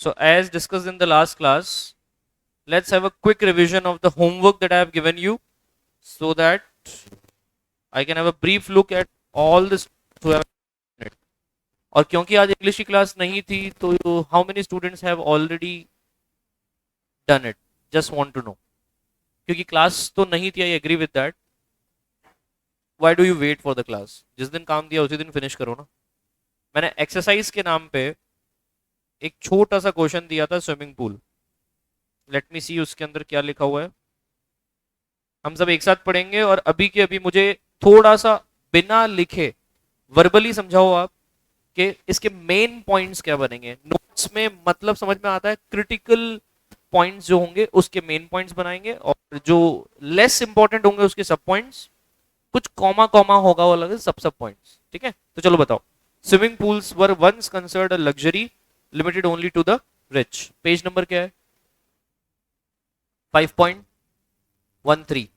So as discussed in the last class, let's have a quick revision of the homework that I have given you so that I can have a brief look at all this who have done it. और क्योंकि आज English की class नहीं थी तो how many students have already done it, just want to know. क्योंकि class तो नहीं थी, I agree with that. Why do you wait for the class? जिस दिन काम दिया उसी दिन फिनिश करो ना. मैंने एक्सरसाइज के नाम पे एक छोटा सा क्वेश्चन दिया था, स्विमिंग पूल. लेट मी सी उसके अंदर क्या लिखा हुआ है. हम सब एक साथ पढ़ेंगे और अभी के अभी मुझे थोड़ा सा बिना लिखे वर्बली समझाओ आप कि इसके मेन पॉइंट्स क्या बनेंगे. नोट्स में मतलब समझ में आता है, क्रिटिकल पॉइंट्स जो होंगे उसके मेन पॉइंट्स बनाएंगे और जो लेस इंपॉर्टेंट होंगे उसके सब पॉइंट्स. कुछ कॉमा कॉमा होगा वो अलग, सब सब पॉइंट्स. ठीक है, तो चलो बताओ. Swimming pools were once considered a luxury limited only to the rich. Page number क्या है? 5.13.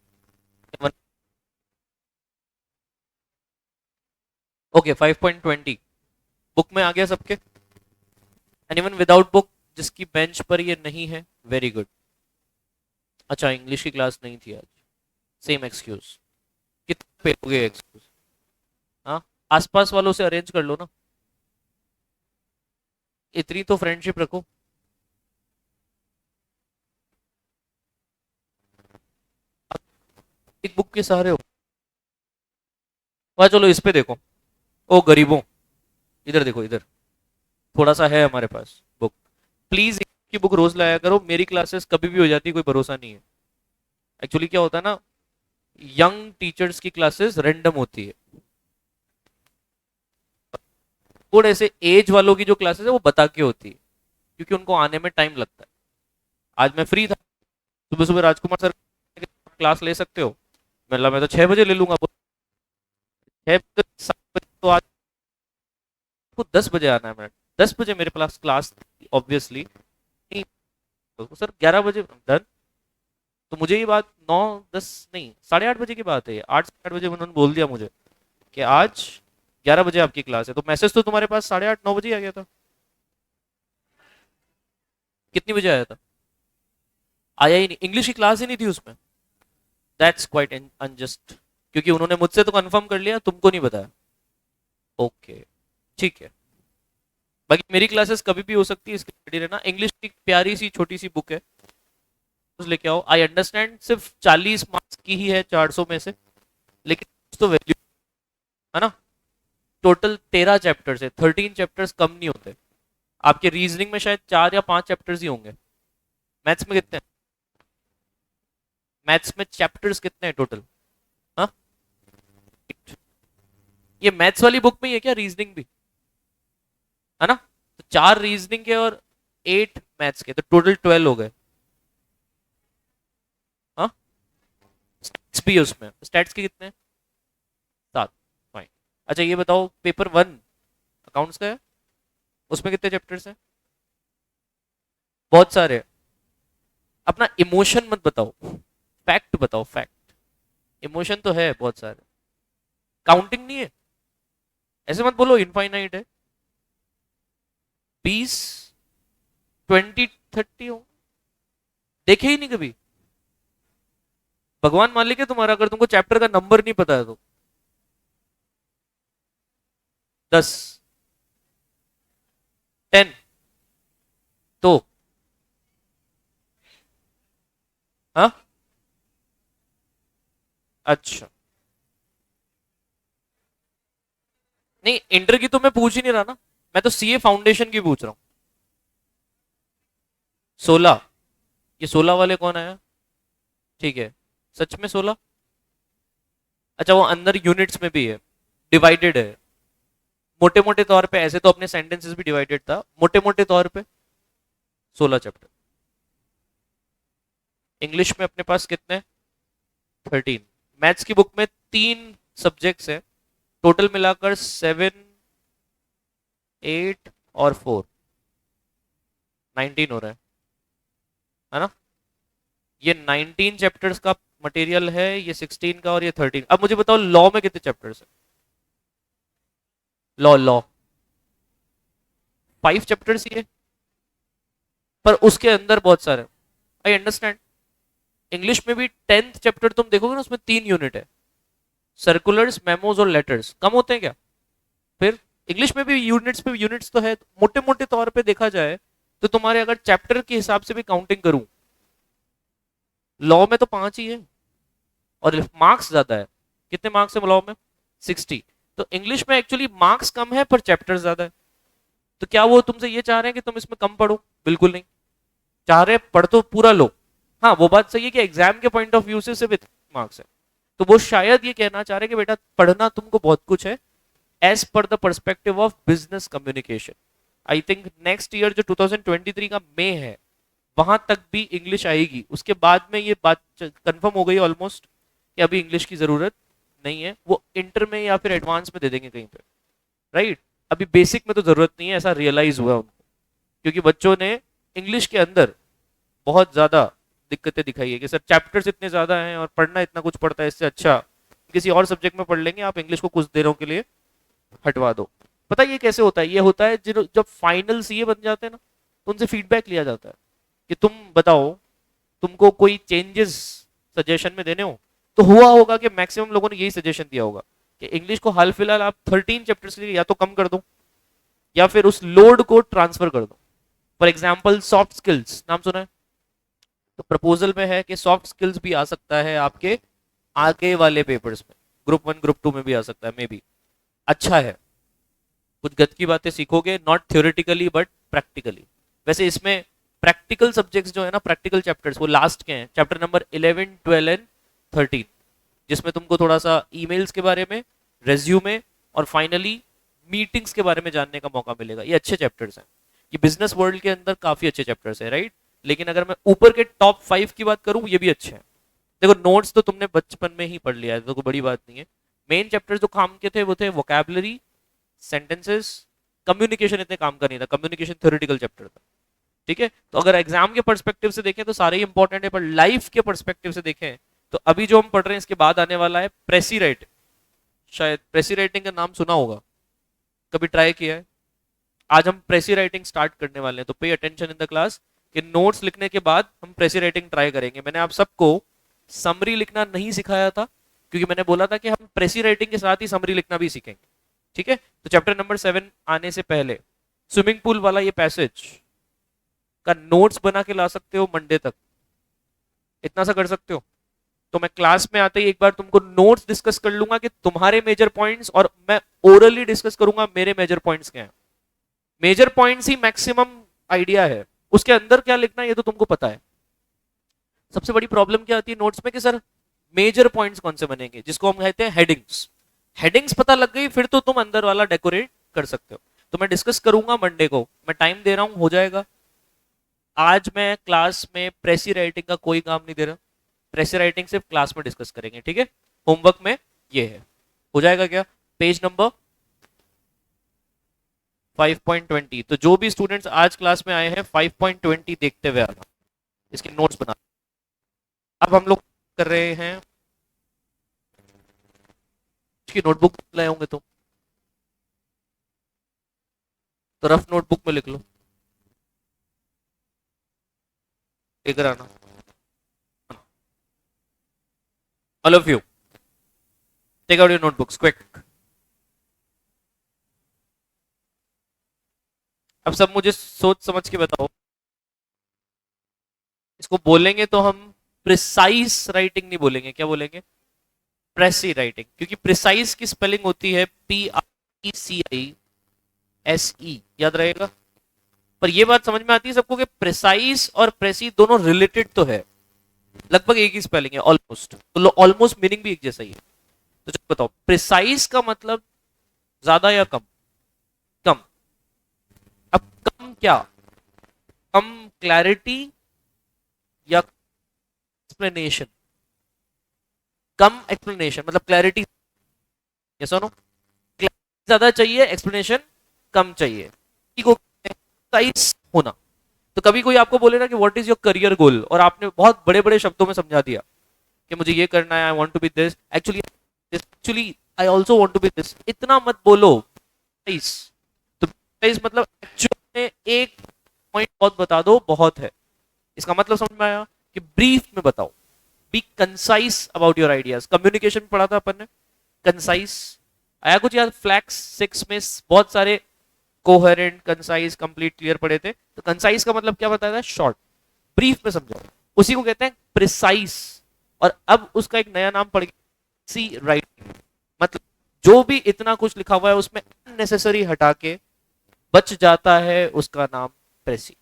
ओके, 5.20 बुक में आ गया सबके? एनीवन विदाउट बुक जिसकी बेंच पर ये नहीं है? Very good. अच्छा, इंग्लिश की क्लास नहीं थी आज. Same excuse. कितने पे हो गए एक्सक्यूज? हाँ, आसपास वालों से अरेंज कर लो ना. इतनी तो फ्रेंडशिप रखो. एक बुक के सहारे हो. वह चलो इस पे देखो. ओ गरीबों, इधर देखो, इधर थोड़ा सा है हमारे पास बुक. प्लीज की बुक रोज लाया करो. मेरी क्लासेस कभी भी हो जाती है, कोई भरोसा नहीं है. एक्चुअली क्या होता है ना, यंग टीचर्स की क्लासेस रैंडम होती है. थोड़े से एज वालों की जो क्लासेस है वो बता के होती है, क्योंकि उनको आने में टाइम लगता है. आज मैं फ्री था, सुबह सुबह राजकुमार सर क्लास ले सकते हो? मैं तो 6 बजे ले लूंगा. 6 बजे 7 बजे तो आज को 10 बजे आना है. मैं 10 बजे मेरे पास क्लास ऑब्वियसली नहीं. तो सर 11 बजे डन. तो मुझे ये बात 9 10 नहीं 8:30 बजे की बात है. 8 8:30 बजे उन्होंने बोल दिया मुझे कि आज 11 बजे आपकी क्लास है. तो मैसेज तो तुम्हारे पास 8:30 9 बजे आ गया था. कितनी बजे आया था? आया ही नहीं. इंग्लिश की क्लास ही नहीं थी उसमें. That's quite unjust. क्योंकि उन्होंने मुझसे तो कंफर्म कर लिया, तुमको नहीं बताया. ओके, ठीक है. बाकी मेरी क्लासेस कभी भी हो सकती है, इसके रेडी रहना. इंग्लिश की प्यारी सी छोटी सी बुक है, उस लेके आओ. आई अंडरस्टैंड सिर्फ 40 मार्क्स की ही है 400 में से, लेकिन कुछ तो वैल्यू है ना. टोटल 13 चैप्टर्स है. 13 चैप्टर्स कम नहीं होते. आपके रीजनिंग में शायद 4 या 5 चैप्टर्स ही होंगे. मैथ्स में कितने? मैथ्स में चैप्टर्स कितने हैं टोटल? हाँ, ये मैथ्स वाली बुक में ही है क्या रीजनिंग भी? है ना. तो 4 रीजनिंग के और 8 मैथ्स के, तो टोटल 12 हो गए. हाँ, स्टैट्स भी है उसमें. स्टैट्स के कितने? 7. फाइन. अच्छा ये बताओ, पेपर 1 अकाउंट्स का है, उसमें कितने चैप्टर्स हैं? बहुत सारे. अपना इमोशन मत बताओ, फैक्ट बताओ. फैक्ट. इमोशन तो है बहुत सारे. काउंटिंग नहीं है. ऐसे मत बोलो इनफाइनाइट है. 20 20 30 हो. देखे ही नहीं कभी. भगवान मालिक है तुम्हारा अगर तुमको चैप्टर का नंबर नहीं पता है तो. 10 10 तो. हाँ, अच्छा. नहीं, इंटर की तो मैं पूछ ही नहीं रहा ना. मैं तो सीए फाउंडेशन की पूछ रहा हूँ. 16. ये 16 वाले कौन आया? ठीक है, सच में 16? अच्छा, वो अंदर यूनिट्स में भी है, डिवाइडेड है. मोटे मोटे तौर पे ऐसे तो अपने सेंटेंसेस भी डिवाइडेड था. मोटे मोटे तौर पे 16 चैप्टर. इंग्लिश में अपने पास कितने? 13. मैथ्स की बुक में 3 सब्जेक्ट्स है. टोटल मिलाकर 7 8 और 4 19 हो रहा है ना. ये 19 चैप्टर्स का मटेरियल है, ये 16 का और ये 13. अब मुझे बताओ लॉ में कितने चैप्टर्स है? लॉ लॉ 5 चैप्टर्स ही है. पर उसके अंदर बहुत सारे। I understand. इंग्लिश में भी 10th चैप्टर तुम देखोगे ना, उसमें 3 यूनिट है, सर्कुलर्स, मेमोज और लेटर्स। कम होते हैं क्या? फिर इंग्लिश में भी यूनिट्स पे यूनिट्स तो है। मोटे मोटे तौर पे देखा जाए तो तुम्हारे अगर चैप्टर के हिसाब से भी काउंटिंग करूं, लॉ में तो 5 ही है और मार्क्स ज्यादा है। कितने मार्क्स है लॉ में? 60। तो इंग्लिश में एक्चुअली मार्क्स कम है पर चैप्टर ज्यादा है। तो क्या वो तुमसे ये चाह रहे हैं कि तुम इसमें कम पढ़ो? बिल्कुल नहीं। चाह रहे पढ़ तो पूरा लो। हाँ, वो बात सही है कि एग्जाम के पॉइंट ऑफ व्यू से सिर्फ मार्क्स है। तो वो शायद ये कहना चाह रहे हैं कि बेटा पढ़ना तुमको बहुत कुछ है, as per the perspective of business communication. I think next year जो 2023 का मई है, वहां तक भी इंग्लिश आएगी। उसके बाद में ये बात कंफर्म हो गई ऑलमोस्ट कि अभी इंग्लिश की जरूरत नहीं है। वो इंटर में या फिर एडवांस में दे देंगे कहीं पे, राइट? अभी बेसिक में तो जरूरत नहीं है, ऐसा रियलाइज हुआ उनको, क्योंकि बच्चों ने इंग्लिश के अंदर बहुत ज्यादा दिक्कतें दिखाई है कि सर चैप्टर्स इतने ज्यादा हैं और पढ़ना इतना कुछ पड़ता है, इससे अच्छा किसी और सब्जेक्ट में पढ़ लेंगे, आप इंग्लिश को कुछ देरों के लिए हटवा दो। पता है ये कैसे होता है? ये होता है जब फाइनल सीए बन जाते हैं ना, तो उनसे फीडबैक लिया जाता है कि तुम बताओ, तुमको कोई चेंजेस सजेशन में देने हो। तो हुआ होगा कि मैक्सिमम लोगों ने यही सजेशन दिया होगा कि इंग्लिश को हाल फिलहाल आप 13 चैप्टर्स के लिए या तो कम कर दो या फिर उस लोड को ट्रांसफर कर दो। फॉर एग्जाम्पल सॉफ्ट स्किल्स नाम सुना है? तो प्रपोजल में है कि सॉफ्ट स्किल्स भी आ सकता है आपके आगे वाले पेपर्स में, ग्रुप 1 ग्रुप 2 में भी आ सकता है, मे बी। अच्छा है, कुछ गत की बातें सीखोगे, नॉट थ्योरेटिकली बट प्रैक्टिकली। वैसे इसमें प्रैक्टिकल सब्जेक्ट्स जो है ना, प्रैक्टिकल चैप्टर्स, वो लास्ट के हैं, चैप्टर नंबर 11, 12 एंड 13, जिसमें तुमको थोड़ा सा ईमेल्स के बारे में, रेज्यूमे और फाइनली मीटिंग्स के बारे में जानने का मौका मिलेगा। ये अच्छे चैप्टर्स हैं, ये बिजनेस वर्ल्ड के अंदर काफी अच्छे चैप्टर्स हैं, राइट? लेकिन अगर मैं ऊपर के टॉप 5 की बात करूं, ये भी अच्छे हैं। देखो नोट्स तो तुमने बचपन में ही पढ़ लिया है, तो कोई बड़ी बात नहीं है। मेन चैप्टर्स जो काम के थे वो थे वोकैबुलरी, सेंटेंसेस, कम्युनिकेशन इतने काम का नहीं था, कम्युनिकेशन थ्योरेटिकल चैप्टर था, ठीक है? तो अगर एग्जाम के पर्सपेक्टिव से देखें तो सारे ही इंपॉर्टेंट है, पर लाइफ के पर्सपेक्टिव से देखें तो अभी जो हम पढ़ रहे हैं इसके बाद आने वाला है प्रेसी राइटिंग। शायद प्रेसी राइटिंग का नाम सुना होगा, कभी ट्राई किया है? आज हम प्रेसी राइटिंग स्टार्ट करने वाले हैं, तो pay attention in the class कि नोट्स लिखने के बाद हम प्रेसी राइटिंग ट्राई करेंगे। मैंने आप सबको समरी लिखना नहीं सिखाया था, क्योंकि मैंने बोला था कि हम प्रेसी राइटिंग के साथ ही समरी लिखना भी सीखेंगे, ठीक है? तो चैप्टर नंबर 7 आने से पहले स्विमिंग पूल वाला ये पैसेज का नोट्स बना के ला सकते हो मंडे तक, इतना सा कर सकते हो। तो मैं क्लास में आते ही एक बार तुमको नोट्स डिस्कस कर लूंगा कि तुम्हारे मेजर पॉइंट्स, और मैं ओरली डिस्कस करूंगा मेरे मेजर पॉइंट्स क्या हैं। मेजर पॉइंट्स ही मैक्सिमम आइडिया है, उसके अंदर क्या लिखना है ये तो तुमको पता है। सबसे बड़ी प्रॉब्लम क्या आती है नोट्स में कि सर मेजर पॉइंट्स कौन से बनेंगे, जिसको हम कहते हैं हेडिंग्स। हेडिंग्स पता लग गई फिर तो तुम अंदर वाला डेकोरेट कर सकते हो। तो मैं डिस्कस करूंगा मंडे को, मैं टाइम दे रहा हूं, हो जाएगा। आज मैं क्लास में प्रेसी राइटिंग का कोई काम नहीं दे रहा, प्रेसी राइटिंग सिर्फ क्लास में डिस्कस करेंगे, ठीक है? होमवर्क में ये है, हो जाएगा क्या? Page number 5.20। तो जो भी स्टूडेंट्स आज क्लास में आए हैं 5.20 देखते हुए आना, इसके नोट्स बना। अब हम लोग कर रहे हैं इसकी नोटबुक लाए होंगे तो रफ नोटबुक में लिख लो, लेकर आना। All of you take out your notebooks quick. अब सब मुझे सोच समझ के बताओ, इसको बोलेंगे तो हम प्रिसाइज राइटिंग नहीं बोलेंगे, क्या बोलेंगे? प्रेसी राइटिंग, क्योंकि प्रिसाइज की स्पेलिंग होती है PRECISE, याद रहेगा। पर ये बात समझ में आती है सबको कि प्रिसाइज और प्रेसी दोनों रिलेटेड तो है, लगभग एक ही स्पेलिंग है ऑलमोस्ट, तो ऑलमोस्ट मीनिंग भी एक जैसा ही है। तो चलो बताओ, प्रिसाइज का मतलब ज्यादा या कम? कम। अब कम क्या? कम क्लैरिटी या एक्सप्लेनेशन? कम एक्सप्लेनेशन मतलब क्लैरिटी, यस और नो? क्लैरिटी ज्यादा चाहिए, एक्सप्लेनेशन कम चाहिए, प्रिसाइज होना। तो कभी कोई आपको बोले ना कि what is your career goal, और आपने बहुत बड़े बड़े शब्दों में समझा दिया कि मुझे ये करना है, I want to be this, actually I also want to be this, इतना मत बोलो। तो प्रिसाइज मतलब एक्चुअल में एक पॉइंट बहुत बता दो बहुत है। इसका मतलब समझ में आया कि ब्रीफ में बताओ, B concise about your ideas. Communication पढ़ा था अपन ने, कंसाइज आया कुछ याद? फ्लैक्स 6 में बहुत सारे कोहेरेंट, कंसाइज, कंप्लीट, क्लियर पढ़े थे। तो कंसाइज का मतलब क्या बताया था? शॉर्ट, ब्रीफ में समझाओ। उसी को कहते हैं प्रिसाइज। और अब उसका एक नया नाम पड़ गया सी राइटिंग। मतलब जो भी इतना कुछ लिखा हुआ है उसमें अननेसेसरी हटा के बच जाता है, उसका नाम प्रेसी।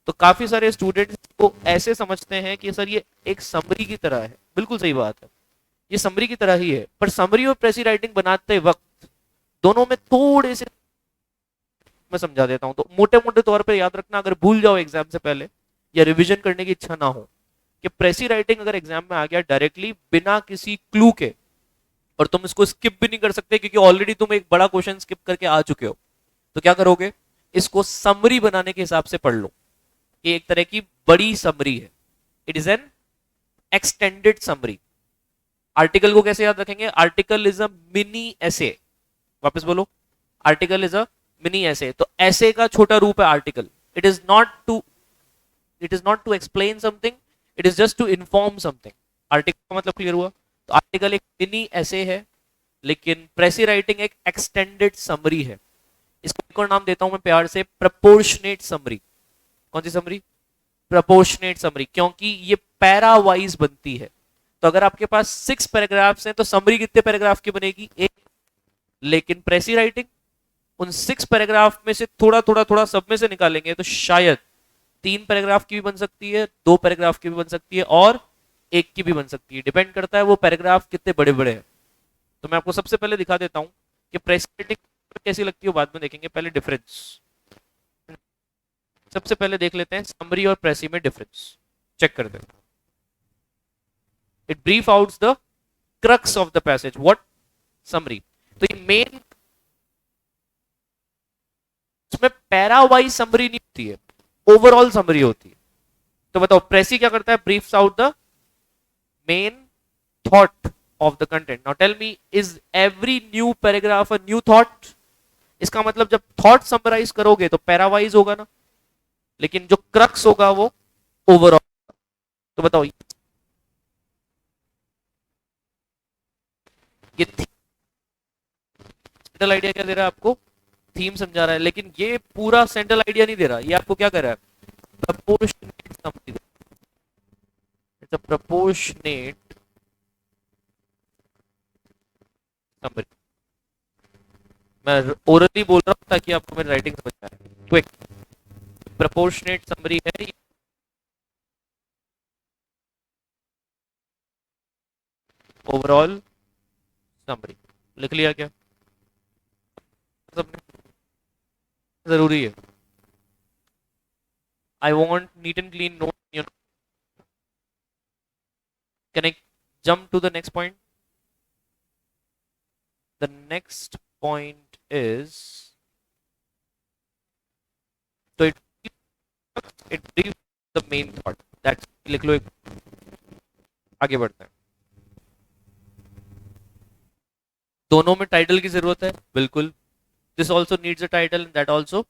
तो काफी सारे स्टूडेंट्स को ऐसे समझते हैं कि सर ये एक समरी की तरह है। बिल्कुल सही बात है, ये समरी की तरह ही है। पर समरी और प्रेसी राइटिंग बनाते वक्त दोनों में थोड़े से, मैं समझा देता हूं तो मोटे मोटे तौर पे याद रखना, अगर भूल जाओ एग्जाम से पहले या रिवीजन करने की इच्छा ना हो, कि प्रेसी राइटिंग अगर एग्जाम में आ गया डायरेक्टली बिना किसी क्लू के, और तुम इसको स्किप भी नहीं कर सकते क्योंकि ऑलरेडी तुम एक बड़ा क्वेश्चन स्किप करके आ चुके हो, तो क्या करोगे? इसको समरी बनाने के हिसाब से पढ़ लो। ये एक तरह की बड़ी समरी है, it is an extended summary. Article को कैसे याद रखेंगे? Article is a mini essay. वापस बोलो, article is a mini essay. तो एसे का छोटा रूप है article. It is not to, it is not to explain something, it is just to inform something. Article का मतलब क्लियर हुआ? तो आर्टिकल एक मिनी एसे है, लेकिन प्रेसी राइटिंग एक एक्सटेंडेड समरी है। इसको एक और नाम देता हूं मैं प्यार से, प्रपोर्शनेट समरी। कौन सी समरी? प्रपोर्शनेट समरी, क्योंकि ये पैरा वाइज बनती है। तो अगर आपके पास 6 पैराग्राफ्स हैं तो समरी कितने पैराग्राफ की बनेगी? एक। लेकिन प्रेसी राइटिंग उन 6 पैराग्राफ में से थोड़ा थोड़ा थोड़ा सब में से निकालेंगे तो शायद 3 पैराग्राफ की भी बन सकती है, 2 पैराग्राफ की भी बन सकती है, और 1 की भी बन सकती है। डिपेंड करता है वो पैराग्राफ कितने बड़े बड़े हैं। तो मैं आपको सबसे पहले दिखा देता हूं कि प्रेसी राइटिंग कैसी लगती है, बाद में देखेंगे। पहले डिफरेंस सबसे पहले देख लेते हैं, समरी और प्रेसी में डिफरेंस चेक करते हैं। It brief out the crux of the passage. What? Summary. तो ये मेन, इसमें पैरा वाइज समरी नहीं होती है, ओवरऑल समरी होती है। तो बताओ प्रेसी क्या करता है? Briefs out the main thought of the content. Now tell me, is every new paragraph a new thought? इसका मतलब जब थॉट समराइज करोगे तो पैरावाइज होगा ना, लेकिन जो क्रक्स होगा वो ओवरऑल। तो बताओ ये सेंट्रल आइडिया क्या दे रहा है आपको? थीम समझा रहा है, लेकिन ये पूरा सेंट्रल आइडिया नहीं दे रहा। ये आपको क्या कर रहा है? Proportionate summary. It's a proportionate summary. मैं ओरली बोल रहा हूं ताकि आपको मेरी राइटिंग समझ में आए। क्विक प्रपोर्शनेट समरी है ओवरऑल समरी। लिख लिया क्या सबने? जरूरी है। I want neat and clean note, you know. Can I jump to the next point? The next point is, to it brief the main thought. That's, लिख लो एक। आगे बढ़ते हैं। दोनों में टाइटल की जरूरत है, बिल्कुल। This also needs a title and that also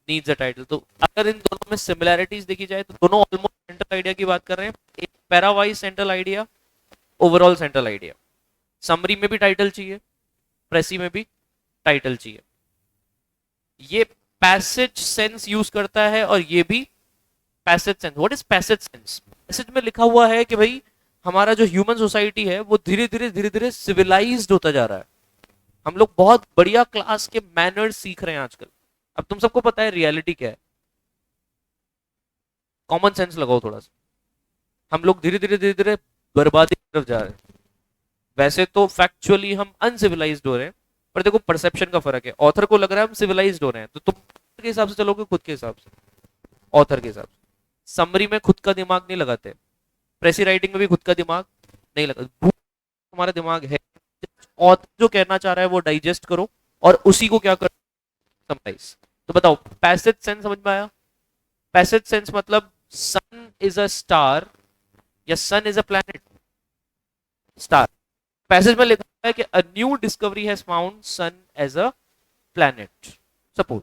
needs a title. तो अगर इन दोनों में सिमिलैरिटीज देखी जाए तो दोनों ऑलमोस्ट सेंट्रल आइडिया की बात कर रहे हैं। एक para-wise central idea, overall central idea. Summary में भी टाइटल चाहिए, प्रेसी में भी टाइटल चाहिए। ये पैसेज सेंस यूज करता है और ये भी passage sense. What is passage sense? Passage में लिखा हुआ है कि भाई हमारा जो ह्यूमन सोसाइटी है वो धीरे धीरे सिविलाइज्ड होता जा रहा है। हम लोग बहुत बढ़िया क्लास के मैनर्स सीख रहे हैं आजकल। अब तुम सबको पता है रियलिटी क्या है, कॉमन सेंस लगाओ थोड़ा सा। हम लोग धीरे धीरे बर्बादी की तरफ जा रहे हैं। वैसे तो फैक्चुअली हम अनसिविलाइज्ड हो रहे हैं, पर देखो परसेप्शन का फर्क है। ऑथर को लग रहा है हम सिविलाइज्ड हो रहे हैं, तो तुम के हिसाब से चलोगे, खुद के हिसाब से, ऑथर के हिसाब से। समरी में खुद का दिमाग नहीं लगाते, प्रेसी राइटिंग में भी खुद का दिमाग नहीं लगा। हमारा दिमाग है, ऑथर जो कहना चाह रहा है वो डाइजेस्ट करो और उसी को क्या करो? समराइज। तो बताओ पैसेज सेंस समझ में आया? पैसेज सेंस मतलब सन इज अ स्टार या sun is a planet? Star. Passage में लिखा है कि a new discovery has found sun as a planet. Suppose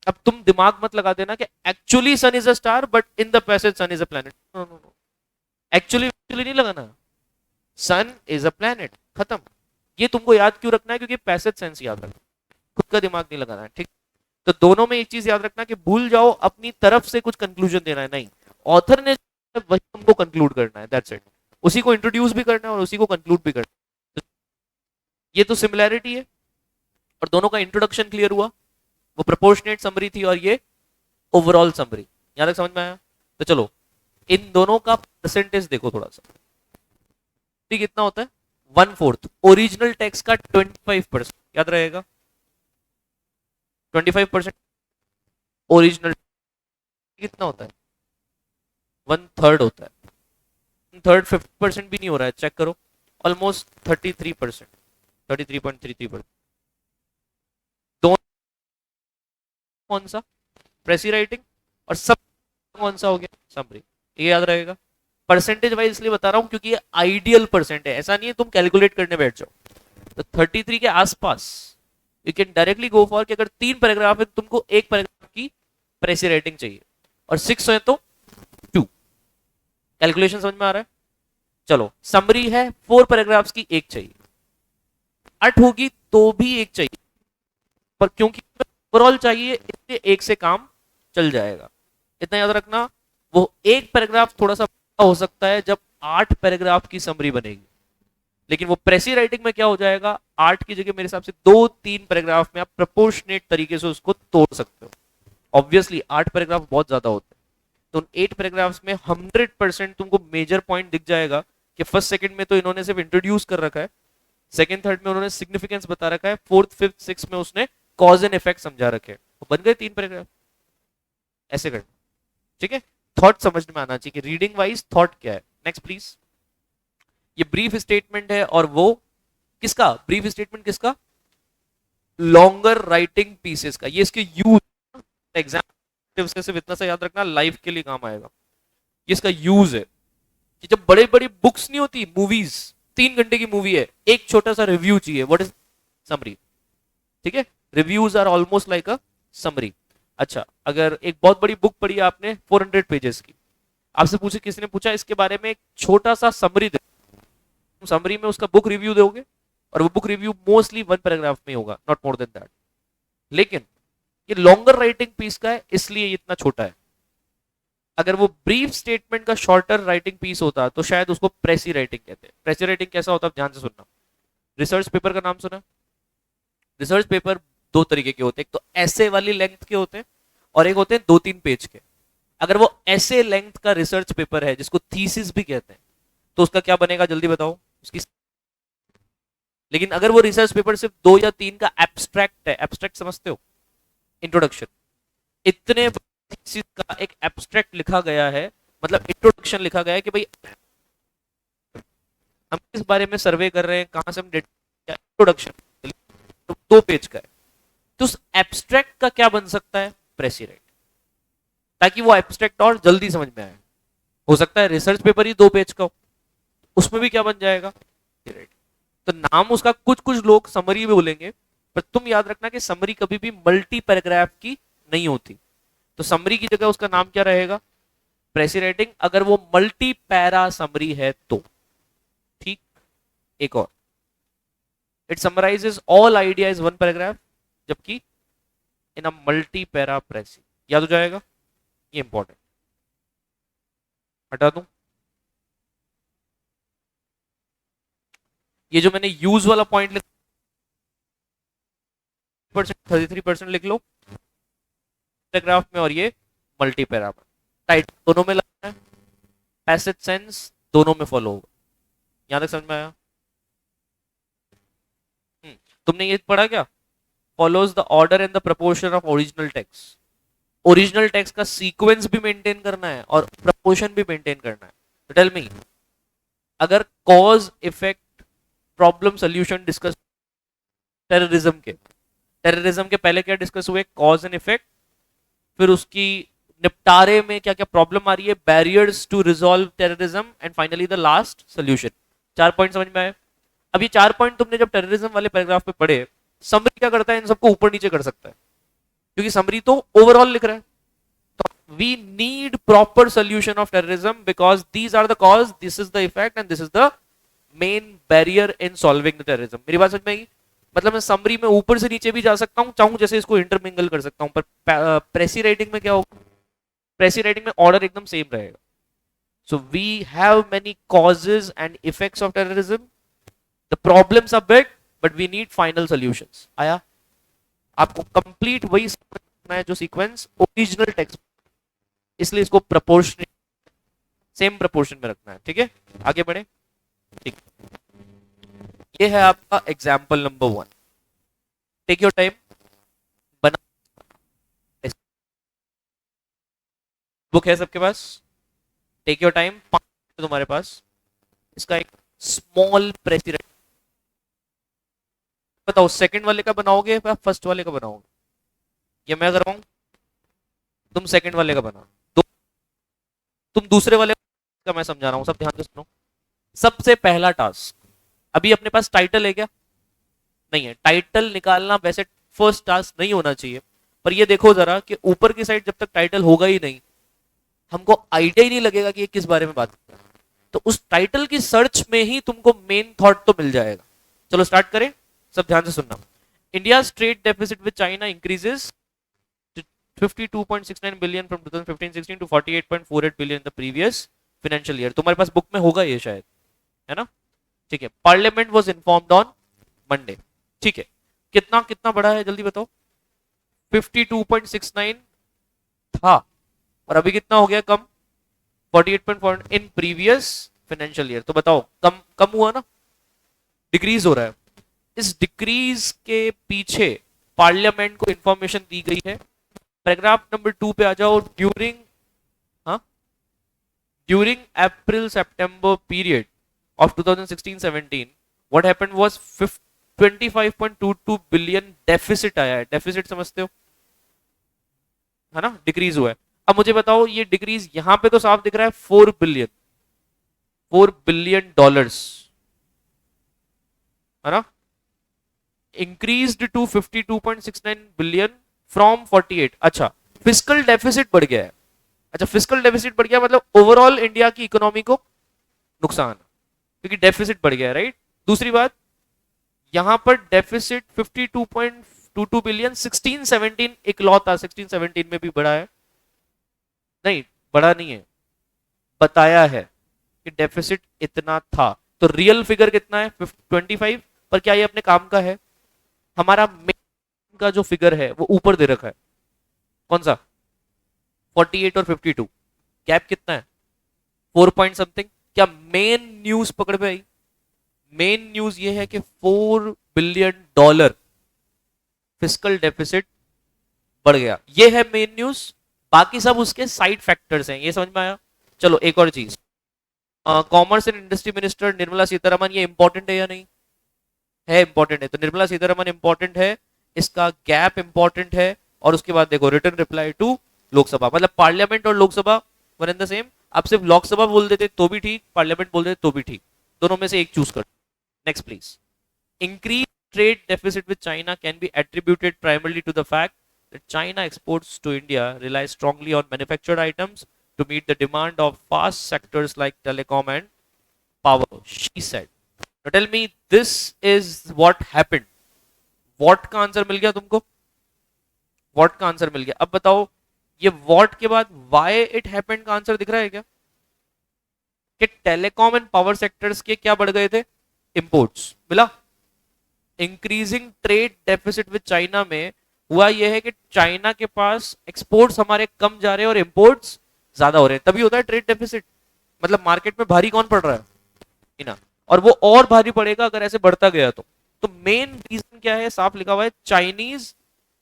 अब तुम दिमाग मत लगा देना कि actually sun is a star but in the passage sun is a planet. No no no, actually actually नहीं लगाना। सन इज अ प्लैनेट, खत्म। ये तुमको याद क्यों रखना है? क्योंकि पैसेज सेंस याद रखना, खुद का दिमाग नहीं लगाना है, ठीक। तो दोनों में एक चीज याद रखना कि भूल जाओ अपनी तरफ से कुछ कंक्लूजन देना है, नहीं, ऑथर ने वही हमको कंक्लूड करना है, दैट्स इट। उसी को इंट्रोड्यूस भी करना है और उसी को कंक्लूड भी करना है। ये तो सिमिलैरिटी है, और दोनों का इंट्रोडक्शन क्लियर हुआ। वो प्रोपोर्शनेट समरी थी और ये ओवरऑल समरी। यहां तक समझ में आया? तो चलो इन दोनों का परसेंटेज देखो थोड़ा सा। ठीक, कितना होता है? 1/4। ओरिजिनल टेक्स्ट का 25%, याद रहेगा। 25% ओरिजिनल कितना होता है? 1/3 होता है। थर्ड 50% भी नहीं हो रहा है, चेक करो। ऑलमोस्ट 33%, 33.33%। दोनों कौन सा? प्रेसी राइटिंग, और सब कौन सा हो गया? समरी। ये याद रहेगा। परसेंटेज वाइज इसलिए बता रहा हूं क्योंकि ये आइडियल परसेंट है, ऐसा नहीं है तुम कैलकुलेट करने बैठ जाओ। तो 33 के आसपास you can directly go for कि अगर 3 पैराग्राफ है तुमको 1 पैराग्राफ की प्रेसी राइटिंग चाहिए, और 6 है तो 2। कैलकुलेशन समझ में आ रहा है? चलो समरी है 4 पैराग्राफ्स की 1 चाहिए, 8 होगी तो भी 1 चाहिए, पर क्योंकि ओवरऑल चाहिए इसलिए 1 से काम चल जाएगा। इतना याद रखना। वो 1 पैराग्राफ थोड़ा सा हो सकता है जब 8 पैराग्राफ की समरी बनेगी, लेकिन वो प्रेसी राइटिंग में क्या हो जाएगा, 8 की जगह मेरे हिसाब से 2-3 पैराग्राफ में आप प्रोपोर्शनेट तरीके से उसको तोड़ सकते हो। ऑब्वियसली 8 पैराग्राफ बहुत ज्यादा होते हैं, तो उन 8 पैराग्राफ्स में 100% तुमको मेजर पॉइंट दिख जाएगा कि फर्स्ट सेकंड में तो इन्होंने सिर्फ इंट्रोड्यूस कर रखा है, सेकंड थर्ड में उन्होंने सिग्निफिकेंस बता रखा है, फोर्थ फिफ्थ सिक्स में उसने कॉज एंड इफेक्ट समझा रखे हैं, तो बन गए 3 पैराग्राफ। ऐसे करना, ठीक है। थॉट समझ में आना चाहिए कि रीडिंग वाइज थॉट क्या है। Next please. ये ब्रीफ स्टेटमेंट है, और वो किसका ब्रीफ स्टेटमेंट? किसका? लॉन्गर राइटिंग पीसेस का। ये इसके यूज एग्जाम से सिर्फ इतना सा याद रखना, लाइफ के लिए काम आएगा। ये इसका यूज है कि जब बड़े बड़ी बुक्स नहीं होती, मूवीज, 3 घंटे की मूवी है, एक छोटा सा रिव्यू चाहिए, व्हाट इज समरी, ठीक है। Reviews are almost like a summary. अच्छा, अगर एक बहुत बड़ी बुक पढ़ी है आपने 400 पेजेस की, आपसे पूछे, किसी ने पूछा इसके बारे में एक छोटा सा समरी दे, समरी में उसका बुक रिव्यू दोगे, और वो बुक रिव्यू मोस्टली 1 पैराग्राफ में होगा, नॉट मोर देन दैट। लेकिन ये लॉन्गर राइटिंग पीस का है इसलिए ये इतना छोटा है। अगर वो ब्रीफ स्टेटमेंट का शॉर्टर राइटिंग पीस होता तो शायद उसको प्रेसी राइटिंग कहते हैं। प्रेसी राइटिंग कैसा होता है ध्यान से सुनना। रिसर्च पेपर का नाम सुना? रिसर्च पेपर 2 तरीके के होते हैं, एक तो ऐसे वाली लेंथ के होते हैं, और एक होते हैं 2-3 पेज के। अगर वो ऐसे लेंथ का रिसर्च पेपर है जिसको थीसिस भी कहते हैं, तो उसका क्या बनेगा जल्दी बताओ उसकी। लेकिन अगर वो रिसर्च पेपर सिर्फ 2 या 3 का एब्स्ट्रैक्ट है, एब्स्ट्रैक्ट समझते हो, इंट्रोडक्शन, इतने थीसिस का एक एब्स्ट्रैक्ट लिखा गया है, मतलब इंट्रोडक्शन लिखा गया है कि भाई हम किस बारे में सर्वे कर रहे हैं, कहां से हम डेटा, इंट्रोडक्शन तो 2 पेज का है। तो उस एब्स्ट्रैक्ट का क्या बन सकता है? प्रेसी राइटिंग, ताकि वो एब्स्ट्रैक्ट और जल्दी समझ में आए। हो सकता है रिसर्च पेपर ही 2 पेज का हो, उसमें भी क्या बन जाएगा? तो नाम उसका कुछ कुछ लोग समरी में बोलेंगे, पर तुम याद रखना कि समरी कभी भी मल्टी पैराग्राफ की नहीं होती। तो समरी की जगह उसका नाम क्या रहेगा? प्रेसी राइटिंग, अगर वो मल्टी पैरा समरी है तो। ठीक। एक और, it summarises all idea is 1 paragraph, जबकि इन अ मल्टी पैरा प्रेसी। याद हो जाएगा? ये इंपॉर्टेंट। हटा दूं ये जो मैंने यूज वाला पॉइंट लिखा, 33% लिख लो पैराग्राफ में, और ये मल्टी पैरा में। टाइटल दोनों में लगना है, पैसेज सेंस दोनों में फॉलो होगा। यहां तक समझ में आया? तुमने ये पढ़ा क्या? Follows the order and the proportion of original text. Original text का सीक्वेंस भी मेंटेन करना है और प्रोपोर्शन भी मेंटेन करना है। तो टेल मी, अगर cause effect problem solution discuss terrorism के पहले क्या डिस्कस हुए? कॉज एंड इफेक्ट, फिर उसकी निपटारे में क्या क्या प्रॉब्लम आ रही है, barriers to resolve terrorism, and finally the last solution. 4 point समझ में आए? अब ये 4 पॉइंट तुमने जब टेररिज्म वाले पैराग्राफ पे पढ़े, समरी क्या करता है? इन सबको ऊपर नीचे कर सकता है। क्योंकि समरी तो ओवरऑल लिख रहा है. तो we need proper solution of terrorism because these are the cause, this is the effect and this is the main barrier in solving the terrorism. मेरी बात समझ में आई? मतलब मैं समरी में ऊपर से नीचे भी जा सकता हूं, चाहूं जैसे इसको इंटरमिंगल कर सकता हूं, पर प्रेसी राइटिंग में क्या होगा? प्रेसी राइटिंग में ऑर्डर एकदम सेम रहेगा. So we have many causes and effects of terrorism. The problems are big, but we need final solutions. आया? आपको कंप्लीट वही समझना है जो सीक्वेंस ओरिजिनल टेक्स्ट, इसलिए इसको प्रोपोर्शनल सेम प्रोपोर्शन में रखना है. ठीक है, आगे बढ़े. ठीक, ये है आपका example number 1. Take your time. बना बुक है सबके पास? Take your time. 5 तुम्हारे पास. इसका एक स्मॉल प्रेसिडेंट बताओ, सेकंड वाले का बनाओगे या फर्स्ट वाले का बनाओगे? या मैं करवाऊं? तुम सेकंड वाले का बनाओ. तुम दूसरे वाले का मैं समझा रहा हूं, सब ध्यान से सुनो. सबसे पहला टास्क, अभी अपने पास टाइटल है क्या? नहीं है. टाइटल निकालना वैसे फर्स्ट टास्क नहीं होना चाहिए, पर ये देखो जरा कि ऊपर की साइड जब तक टाइटल होगा ही नहीं, हमको आइडिया ही नहीं लगेगा कि ये किस बारे में बात कर रहा है. तो उस टाइटल की सर्च में ही तुमको मेन थॉट तो मिल जाएगा. चलो स्टार्ट करें, सब ध्यान से सुनना. India trade deficit with China increases 52.69 billion from 2015-16 to 48.48 billion in the previous financial year. तुम्हारे पास बुक में होगा ये शायद, है ना? ठीक है. Parliament was informed on Monday. ठीक है. कितना कितना बढ़ा है जल्दी बताओ? 52.69 था और अभी कितना हो गया? कम. 48.4 इन प्रीवियस फाइनेंशियल ईयर. तो बताओ कम कम हुआ ना, डिक्रीज हो रहा है. इस डिक्रीज के पीछे पार्लियामेंट को इंफॉर्मेशन दी गई है. पैराग्राफ नंबर 2 पे आ जाओ. During April September period of 2016-17 what happened was 25.22 billion deficit आया है. डेफिसिट समझते हो, है ना? डिक्रीज हुआ है. अब मुझे बताओ, ये डिक्रीज यहां पे तो साफ दिख रहा है 4 बिलियन, $4 है ना? Increased to 52.69 billion from 48. अच्छा, फिस्कल डेफिसिट बढ़ गया है. अच्छा, फिस्कल डेफिसिट बढ़ गया मतलब ओवरऑल इंडिया की इकोनॉमी को नुकसान, क्योंकि डेफिसिट बढ़ गया है. राइट. दूसरी बात, यहां पर डेफिसिट 52.22 बिलियन 16-17 इकलौता 16-17 में भी बढ़ा है. नहीं, बढ़ा नहीं है, बताया है कि डेफिसिट इतना था. तो रियल फिगर कितना है? 25. पर क्या ये अपने काम का है? हमारा मेन का जो फिगर है वो ऊपर दे रखा है. कौन सा? 48 और 52. गैप कितना है? 4 पॉइंट समथिंग. क्या मेन न्यूज पकड़ पे आई? मेन न्यूज ये है कि $4 बिलियन फिस्कल डेफिसिट बढ़ गया. ये है मेन न्यूज. बाकी सब उसके साइड फैक्टर्स हैं. ये समझ में आया? चलो एक और चीज. Commerce and industry minister Nirmala Sitharaman, ये इंपॉर्टेंट है या नहीं? है, इंपॉर्टेंट है. तो निर्मला सीतारमन इंपॉर्टेंट है, इसका गैप इंपॉर्टेंट है. और उसके बाद देखो, रिटर्न रिप्लाई टू लोकसभा, मतलब पार्लियामेंट और Lok Sabha one and the same. आप सिर्फ लोकसभा बोल देते तो भी ठीक, पार्लियामेंट बोल देते तो भी ठीक, दोनों में से एक चूज कर. Next please. Increase trade deficit with China can be attributed primarily to the fact that China exports to India rely strongly on manufactured items to meet the demand of fast sectors like telecom and power, she said. Now tell me, this is what happened. What का answer मिल गया तुमको? What का answer मिल गया. अब बताओ, ये what के बाद why it happened का आंसर दिख रहा है क्या? कि टेलीकॉम एंड पावर सेक्टर्स के क्या बढ़ गए थे? इंपोर्ट्स. मिला. Increasing trade deficit with China में हुआ यह है कि चाइना के पास एक्सपोर्ट्स हमारे कम जा रहे हैं और इंपोर्ट्स ज्यादा हो रहे हैं. तभी होता है ट्रेड डेफिसिट. मतलब मार्केट में भारी कौन पड़ रहा है? चाइना. और वो और भारी पड़ेगा अगर ऐसे बढ़ता गया तो मेन रीजन क्या है? साफ लिखा हुआ है, चाइनीज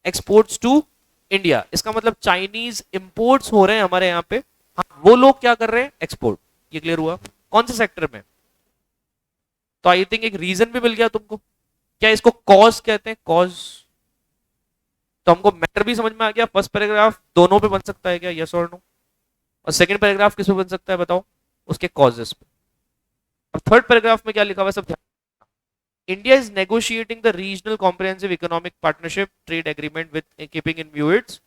एक्सपोर्ट्स टू इंडिया. इसका मतलब चाइनीज इंपोर्ट्स हो रहे हैं हमारे यहाँ पे. हाँ, वो लोग क्या कर रहे हैं? एक्सपोर्ट. ये क्लियर हुआ? कौन से सेक्टर में? तो आई थिंक एक रीजन भी मिल गया तुमको. क्या इसको कॉज कहते हैं? कॉज. तो हमको मैटर भी समझ में आ गया. फर्स्ट पैराग्राफ दोनों पे बन सकता है क्या? यस और नो. और सेकंड पैराग्राफ किस पे बन सकता है बताओ? उसके कॉजेस पे. अब थर्ड पैराग्राफ में क्या लिखा हुआ है सब ध्यान. India is negotiating the regional comprehensive economic partnership trade agreement with keeping in view its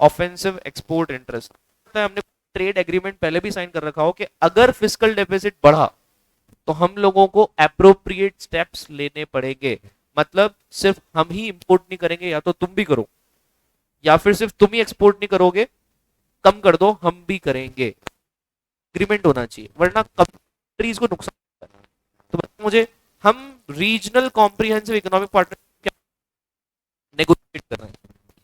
offensive export interest. हमने ट्रेड एग्रीमेंट पहले भी साइन कर रखा हो कि अगर फिस्कल डेफिसिट बढ़ा तो हम लोगों को एप्रोप्रिएट स्टेप्स लेने पड़ेंगे। मतलब सिर्फ हम ही इंपोर्ट नहीं करेंगे, या तो तुम भी करो, या फिर सिर्फ तुम ही एक्सपोर्ट नहीं करोगे, कम कर दो, हम भी करेंगे। एग्रीमेंट होना चाहिए, वरना कंट्रीज को नुकसान होता है। तो बताओ मुझे, हम रीजनल कॉम्प्रिहेंसिव इकोनॉमिक पार्टनरशिप क्या नेगोशिएट कर रहे हैं,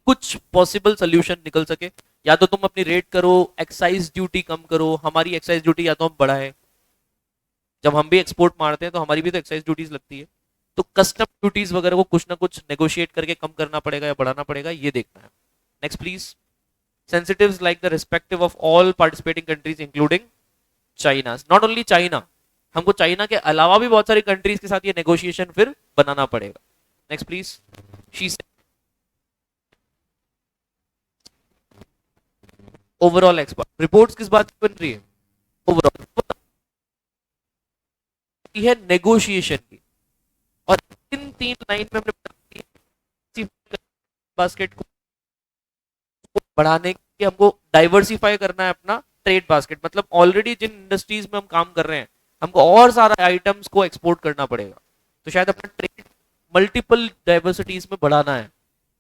कुछ पॉसिबल सोल्यूशन निकल सके। या तो तुम अपनी रेट करो, एक्साइज ड्यूटी कम करो, हमारी एक्साइज ड्यूटी या तो हम बढ़ाएं, जब हम भी एक्सपोर्ट मारते हैं तो हमारी भी तो एक्साइज ड्यूटीज लगती है, तो कस्टम ड्यूटीज वगैरह को कुछ ना कुछ नेगोशिएट करके कम करना पड़ेगा या बढ़ाना पड़ेगा, ये देखना है। Next please. Sensitives like the respective of all participating countries including China. Not only China, हमको चाइना के अलावा भी बहुत सारी कंट्रीज के साथ ये नेगोशिएशन फिर बनाना पड़ेगा। Next please. She overall expert reports किस बात की बन रही है? ओवरऑल है नेगोशिएशन की, और इन 3 लाइन में हमने बास्केट को बढ़ाने के हमको डाइवर्सिफाई करना है अपना ट्रेड बास्केट। मतलब ऑलरेडी जिन इंडस्ट्रीज में हम काम कर रहे हैं, हमको और सारा आइटम्स को एक्सपोर्ट करना पड़ेगा, तो शायद अपना ट्रेड मल्टीपल डाइवर्सिटीज में बढ़ाना है,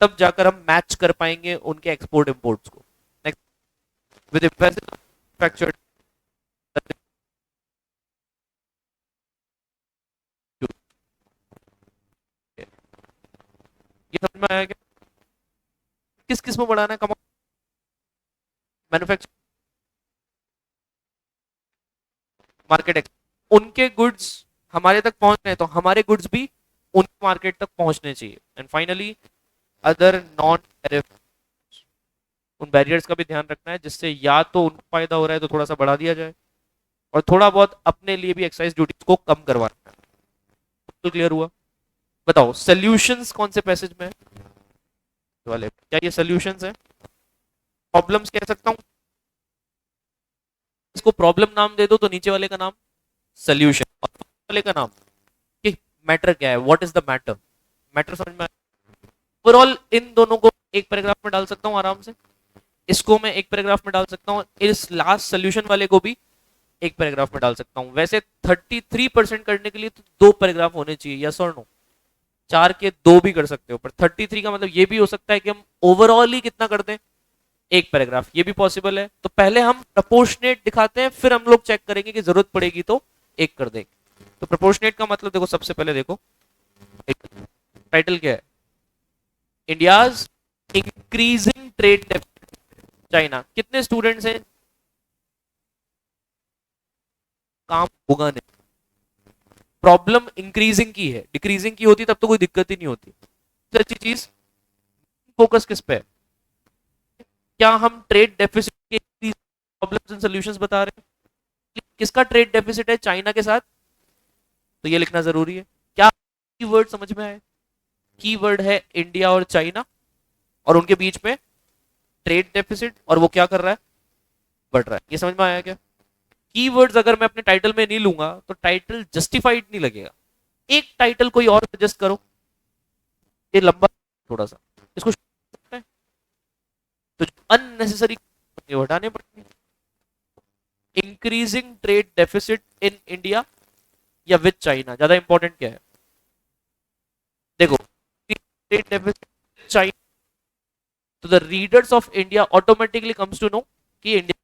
तब जाकर हम मैच कर पाएंगे उनके एक्सपोर्ट इंपोर्ट्स को। नेक्स्ट। विद मैन्युफैक्चर्ड ये समझ में आया क्या? किस किस में बढ़ाना है? कम मैन्युफैक्चर मार्केट, उनके गुड्स हमारे तक पहुंच रहे हैं तो हमारे गुड्स भी उन मार्केट तक पहुंचने चाहिए। And finally other non tariff, उन बैरियर्स का भी ध्यान रखना है जिससे या तो उनको फायदा हो रहा है तो थोड़ा सा बढ़ा दिया जाए, और थोड़ा बहुत अपने लिए भी एक्साइज ड्यूटीज को कम करवाना है। तो क्लियर हुआ? बताओ सॉल्यूशंस कौन से पैसेज में है वाले? क्या ये सॉल्यूशंस है? प्रॉब्लम्स कह सकता हूं, इसको प्रॉब्लम नाम दे दो तो नीचे वाले का नाम सॉल्यूशन, और वाले का नाम कि मैटर क्या है, what is the matter. Matter समझ में आया? ओवरऑल इन दोनों को एक पैराग्राफ में डाल सकता हूं आराम से, इसको मैं एक पैराग्राफ में डाल सकता हूं, इस लास्ट सॉल्यूशन वाले को भी एक पैराग्राफ में डाल सकता हूं। वैसे 33% करने के लिए तो 2 पैराग्राफ होने चाहिए, यस और नो? 4 के 2 भी कर सकते हो, पर 33 का मतलब ये भी हो सकता है कि हम ओवरऑल ही कितना कर दें, एक पैराग्राफ, ये भी पॉसिबल है। तो पहले हम प्रोपोर्शनेट दिखाते हैं, फिर हम लोग चेक करेंगे कि जरूरत पड़ेगी तो एक कर देंगे। तो प्रोपोर्शनेट का मतलब देखो, सबसे पहले देखो टाइटल क्या है, India's increasing trade deficit China. कितने स्टूडेंट्स हैं? काम होगा नहीं, प्रॉब्लम इंक्रीजिंग की है, डिक्रीजिंग की होती तब तो कोई दिक्कत ही नहीं होती। तो अच्छी चीज, फोकस किस पे है? क्या हम ट्रेड डेफिसिट के प्रॉब्लम्स एंड सॉल्यूशंस बता रहे हैं? किसका ट्रेड डेफिसिट है? चाइना के साथ, तो ये लिखना जरूरी है। क्या कीवर्ड समझ में आए? कीवर्ड है इंडिया और चाइना, और उनके बीच में ट्रेड डेफिसिट, और वो क्या कर रहा है? बढ़ रहा है। ये समझ में आया क्या? कीवर्ड्स अगर मैं अपने टाइटल में नहीं लूंगा तो टाइटल जस्टिफाइड नहीं लगेगा। एक टाइटल कोई और सजेस्ट करो, ये लंबा थोड़ा सा, इसको तो अननेसेसरी हटाने पड़ेंगे। Increasing trade deficit in India या विद चाइना, ज्यादा इंपॉर्टेंट क्या है? देखो ट्रेड डेफिसिट चाइना, तो the readers of India automatically comes to know कि इंडिया,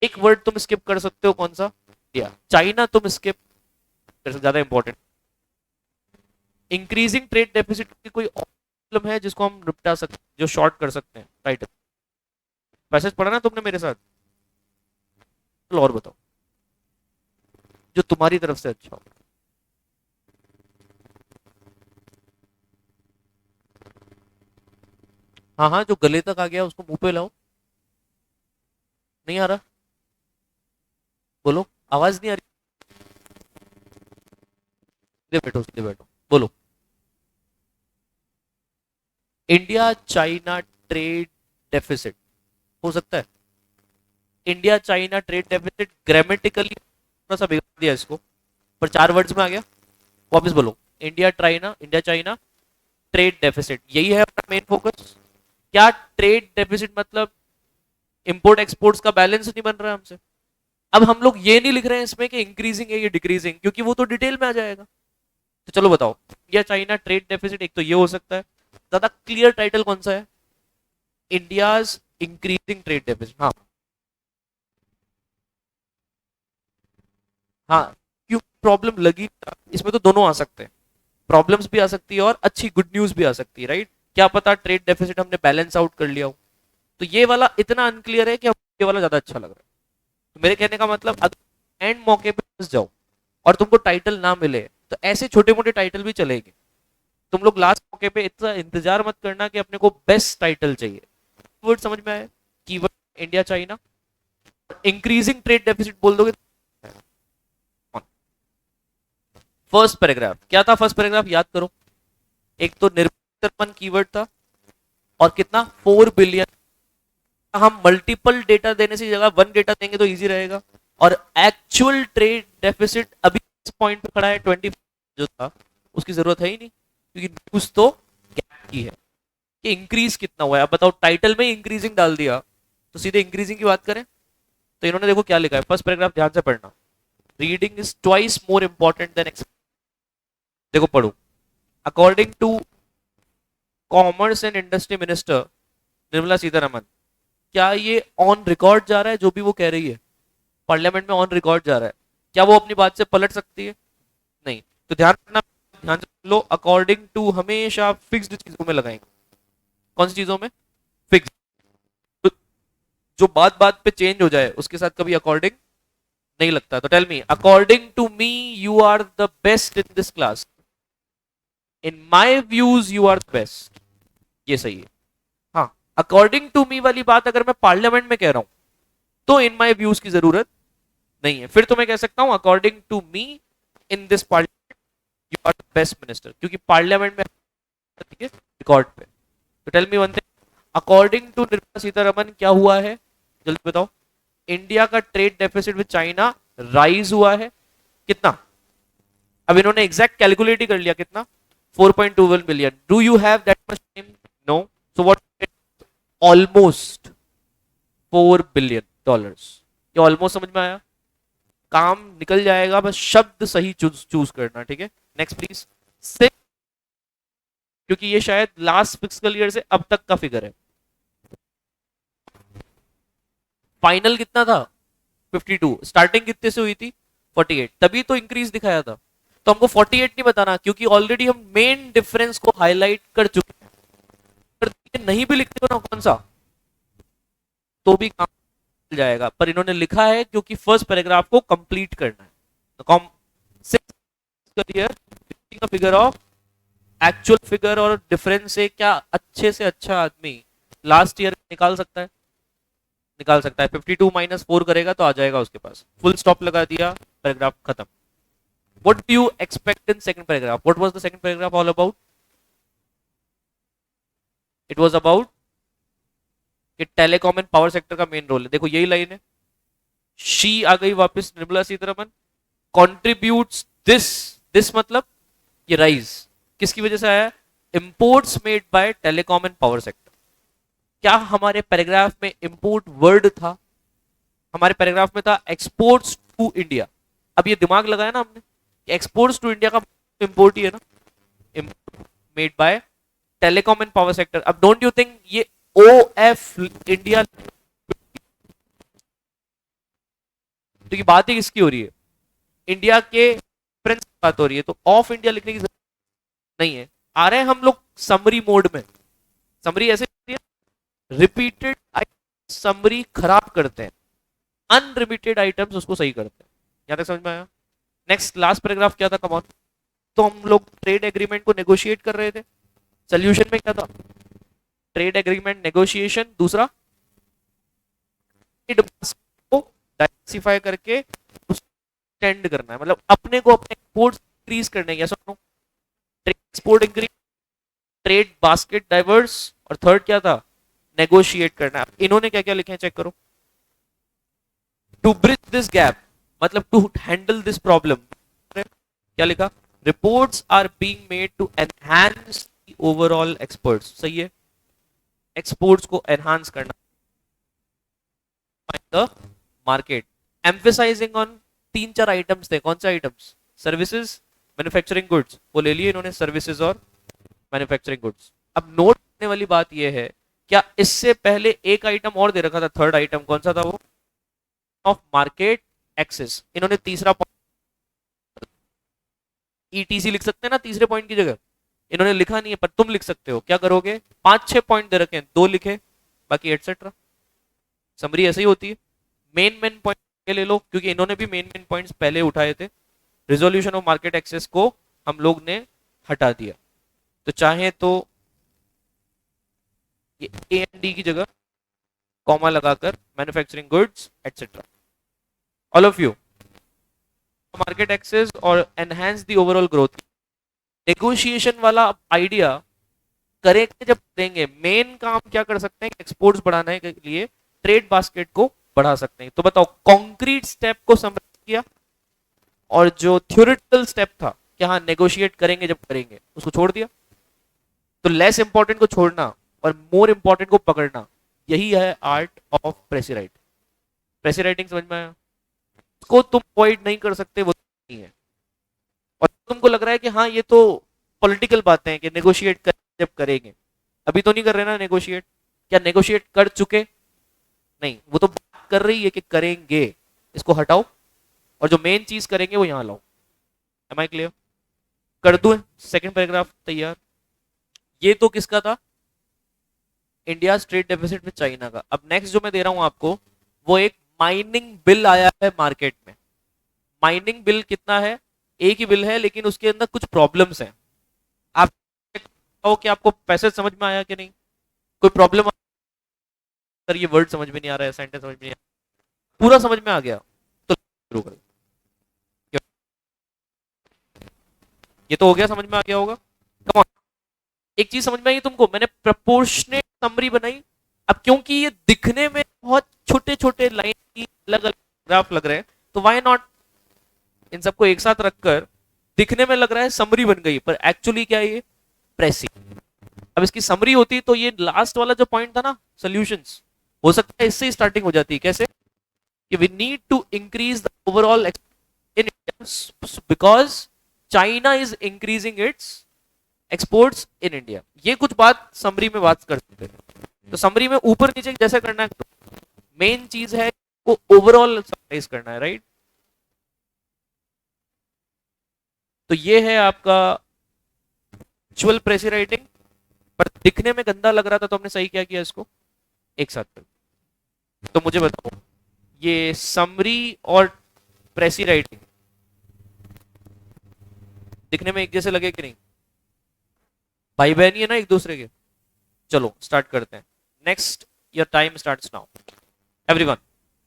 एक वर्ड तुम स्किप कर सकते हो, कौन सा? इंडिया। चाइना तुम स्किप कर सकते, ज्यादा इंपॉर्टेंट। इंक्रीजिंग ट्रेड डेफिसिट की कोई प्रॉब्लम है जिसको हम निपटा सकते, जो शॉर्ट कर सकते हैं टाइटल? पैसेज पढ़ा ना तुमने मेरे साथ? चलो और बताओ जो तुम्हारी तरफ से अच्छा हो। हाँ हाँ, जो गले तक आ गया उसको मुंह पे लाओ। नहीं आ रहा? बोलो, आवाज नहीं आ रही? सीधे बैठो, सीधे बैठो, बोलो। इंडिया चाइना ट्रेड डेफिसिट हो सकता है? India China trade deficit grammatically थोड़ा सा बिगाड़ दिया इसको, पर 4 वर्ड्स में आ गया। वापस बोलो, इंडिया चाइना ट्रेड डेफिसिट, यही है अपना मेन फोकस। क्या ट्रेड डेफिसिट मतलब इंपोर्ट एक्सपोर्ट्स का बैलेंस नहीं बन रहा है हमसे। अब हम लोग ये नहीं लिख रहे हैं इसमें कि इंक्रीजिंग है ये डिक्रीजिंग, क्योंकि वो तो डिटेल में आ जाएगा। तो चलो बताओ, इंडिया चाइना ट्रेड डेफिसिट, एक तो ये हो सकता है, ज्यादा क्लियर टाइटल कौन सा है, इंडियाज इंक्रीजिंग ट्रेड डेफिसिट। हाँ हाँ, क्यों प्रॉब्लम लगी, इसमें तो दोनों आ सकते हैं, प्रॉब्लम्स भी आ सकती है और अच्छी गुड न्यूज भी आ सकती है, राइट। क्या पता ट्रेड डेफिसिट हमने बैलेंस आउट कर लिया हो। तो ये वाला इतना अनक्लियर है कि हमको ये वाला ज्यादा अच्छा लग रहा है। तो मेरे कहने का मतलब, अगर एंड मौके पे फंस जाओ और तुमको टाइटल ना मिले, तो ऐसे छोटे मोटे टाइटल भी चलेंगे। तुम लोग लास्ट मौके पे इतना इंतजार मत करना कि अपने को बेस्ट टाइटल चाहिए। वर्ड समझ में आए, keyword India China, increasing trade deficit बोल दोगे। फर्स्ट पैराग्राफ क्या था, फर्स्ट पैराग्राफ याद करो, एक तो निर्भर कीवर्ड था, और कितना 4 बिलियन। हम मल्टीपल डेटा देने से जगह वन डेटा देंगे तो इजी रहेगा। और एक्चुअल ट्रेड डेफिसिट अभी इस पॉइंट पे खड़ा है 20, जो था उसकी जरूरत है ही नहीं, क्योंकि न्यूज तो गैप की है कि इंक्रीज कितना हुआ है। अब बताओ, टाइटल में इंक्रीजिंग डाल दिया तो सीधे इंक्रीजिंग की बात करें। तो इन्होंने देखो क्या लिखा है, फर्स्ट पैराग्राफ ध्यान से पढ़ना, reading is twice more important than. देखो पढ़ो, according to commerce and industry minister Nirmala Sitharaman, क्या ये ऑन रिकॉर्ड जा रहा है जो भी वो कह रही है, पार्लियामेंट में ऑन रिकॉर्ड जा रहा है, क्या वो अपनी बात से पलट सकती है? नहीं। तो ध्यान रखना, ध्यान से लो, अकॉर्डिंग टू हमेशा फिक्स्ड चीजों में लगाएंगे। कौन सी चीजों में? फिक्स। तो जो बात बात पे चेंज हो जाए उसके साथ कभी अकॉर्डिंग नहीं लगता। तो tell me, according to me you are the best in this class, in my views you are the best, ये सही है। हाँ, अकॉर्डिंग टू मी वाली बात अगर मैं पार्लियामेंट में कह रहा हूं तो इन माई व्यूज की जरूरत नहीं है। फिर तो मैं कह सकता हूं according to me in this parliament you are the best minister, क्योंकि पार्लियामेंट में रिकॉर्ड पे। तो tell me one thing, according to Nirmala Sitharaman क्या हुआ है, जल्दी बताओ। इंडिया का trade deficit with China rise हुआ है, कितना? अब इन्होंने एग्जैक्ट कैलकुलेट ही कर लिया, कितना? 4.21 billion. Do you have that much time? No. So what? Almost $4 billion. ये ऑलमोस्ट समझ में आया? काम निकल जाएगा, बस शब्द सही चूज करना, ठीक है। Next please. सिक्स, क्योंकि ये शायद लास्ट फिस्कल ईयर से अब तक का फिगर है। फाइनल कितना था? 52। स्टार्टिंग कितने से हुई थी? 48, तभी तो इंक्रीज दिखाया था। तो हमको 48 नहीं बताना, क्योंकि ऑलरेडी हम मेन डिफरेंस को हाईलाइट कर चुके हैं। अगर नहीं भी लिखते हो ना कौन सा, तो भी काम चल जाएगा। पर इन्होंने लिखा है क्योंकि फर्स्ट पैराग्राफ को कंप्लीट करना है। तो फिगर ऑफ एक्चुअल फिगर और डिफरेंस से क्या अच्छे से अच्छा आदमी लास्ट ईयर निकाल सकता है? निकाल सकता है। 52 माइनस 4 करेगा तो आ जाएगा उसके पास। फुल स्टॉप लगा दिया, पैराग्राफ खत्म। What do you expect in second paragraph? What was the second paragraph all about? It was about कि टेलीकॉम एंड पावर सेक्टर का मेन रोल है। देखो यही लाइन है, शी आ गई वापस, Nirmala Sitharaman contributes this, this मतलब ये राइज किसकी वजह से आया? Imports made by telecom and power sector. क्या हमारे पैराग्राफ में इंपोर्ट वर्ड था? हमारे पैराग्राफ में था एक्सपोर्ट्स टू इंडिया। अब ये दिमाग लगाया ना हमने, एक्सपोर्ट्स टू इंडिया का इंपोर्ट ही है ना, made by telecom and power sector. अब डोंट यू थिंक ये ओ एफ इंडिया, तो ये बात ही किसकी हो रही है? इंडिया के प्रिंस बात हो रही है, तो ऑफ इंडिया लिखने की जरूरत नहीं है। आ रहे हैं हम लोग समरी मोड में। समरी ऐसे रिपीटेड समरी खराब करते हैं, अनरिपीटेड आइटम्स उसको सही करते हैं। यहां तक समझ में आया? नेक्स्ट लास्ट पैराग्राफ क्या था, कम ऑन। तो हम लोग ट्रेड एग्रीमेंट को नेगोशिएट कर रहे थे। सोल्यूशन में क्या था? Trade agreement negotiation. दूसरा, को डाइवर्सिफाई करके एक्सटेंड करना है, मतलब अपने को अपने एक्सपोर्ट इंक्रीज करने हैं। Trade export increase, trade basket diverse, और थर्ड क्या था? नेगोशिएट करना है। इन्होंने क्या क्या लिखे हैं चेक करो। टू ब्रिज दिस गैप, मतलब टू हैंडल दिस प्रॉब्लम, क्या लिखा? Reports are being made to enhance the overall experts, सही है, एक्सपोर्ट्स को एनहांस करना द मार्केट, एम्फेसाइजिंग ऑन तीन चार आइटम्स थे, कौन से आइटम्स, सर्विसेज, मैन्युफैक्चरिंग गुड्स, वो ले लिए इन्होंने सर्विसेज और मैन्युफैक्चरिंग गुड्स। अब नोट करने वाली बात यह है, क्या इससे पहले एक आइटम और दे रखा था, थर्ड आइटम कौन सा था वो, ऑफ मार्केट एक्सेस, इन्होंने तीसरा ईटीसी लिख सकते हैं ना तीसरे पॉइंट की जगह, इन्होंने लिखा नहीं है पर तुम लिख सकते हो, क्या करोगे, 5-6 पॉइंट दे रखे हैं, 2 लिखे बाकी एटसेट्रा, समरी ऐसे ही होती है। मेन मेन पॉइंट ले लो क्योंकि इन्होंने भी मेन मेन पॉइंट्स पहले उठाए थे, रिजोल्यूशन ऑफ मार्केट एक्सेस को हम लोग ने हटा दिया, तो चाहे तो ये ए एंड डी की जगह कॉमा लगाकर manufacturing goods etcetera, all of you, market access और enhance the overall growth, negotiation वाला आइडिया करेंगे जब करेंगे, मेन काम क्या कर सकते हैं, एक्सपोर्ट्स बढ़ाने के लिए ट्रेड बास्केट को बढ़ा सकते हैं। तो बताओ कॉन्क्रीट स्टेप को समझ किया और जो थ्योरेटिकल स्टेप था कि हाँ नेगोशिएट करेंगे जब करेंगे उसको छोड़ दिया, तो लेस इंपॉर्टेंट को छोड़ना और मोर इंपॉर्टेंट को पकड़ना, यही है आर्ट ऑफ प्रेसी राइटिंग। प्रेसी राइटिंग समझ में आया, उसको तुम अवॉइड नहीं कर सकते, वो नहीं है, और तुमको लग रहा है कि हाँ ये तो पॉलिटिकल बातें हैं कि नेगोशिएट कर जब करेंगे, अभी तो नहीं कर रहे ना नेगोशिएट, क्या नेगोशिएट कर चुके, नहीं, वो तो बात कर रही है कि करेंगे, इसको हटाओ और जो मेन चीज करेंगे वो यहां लाओ, एम आई क्लियर, कर दू सेकंड पैराग्राफ तैयार, ये तो किसका था, इंडिया ट्रेड डेफिसिट में चाइना का। अब नेक्स्ट जो मैं दे रहा हूं आपको वो एक माइनिंग बिल आया है मार्केट में, माइनिंग बिल कितना है, एक ही बिल है लेकिन उसके अंदर कुछ प्रॉब्लम्स हैं, आप हो कि आपको पैसे समझ में आया कि नहीं, कोई प्रॉब्लम, सर ये वर्ड समझ में नहीं आ रहा है, सेंटेंस समझ में नहीं आ रहा, पूरा समझ में आ गया तो शुरू करो, ये तो हो गया, समझ में आ गया होगा, कम ऑन, एक चीज समझ में आई तुमको, मैंने प्रपोर्शनेट समरी बनाई, अब क्योंकि ये दिखने में बहुत छोटे छोटे लाइन की अलग अलग ग्राफ लग रहे हैं, तो व्हाई नॉट इन सबको एक साथ रखकर, दिखने में लग रहा है समरी बन गई पर एक्चुअली क्या है ये प्रेसी, अब इसकी समरी होती तो ये लास्ट वाला जो पॉइंट था ना सॉल्यूशंस, हो सकता है इससे स्टार्टिंग हो जाती है, कैसे कि we need to increase the overall in because China is increasing its exports in India, ये कुछ बात समरी में बात कर सकते हैं, तो समरी में ऊपर नीचे जैसे करना है, मेन चीज है को ओवरऑल समराइज करना है, राइट, तो ये है आपका एक्चुअल प्रेसी राइटिंग, पर दिखने में गंदा लग रहा था तो हमने सही क्या किया, इसको एक साथ कर, तो मुझे बताओ ये समरी और प्रेसी राइटिंग दिखने में एक जैसे लगे कि नहीं, भाई बहन ही है ना एक दूसरे के, चलो स्टार्ट करते हैं, next your time starts now, everyone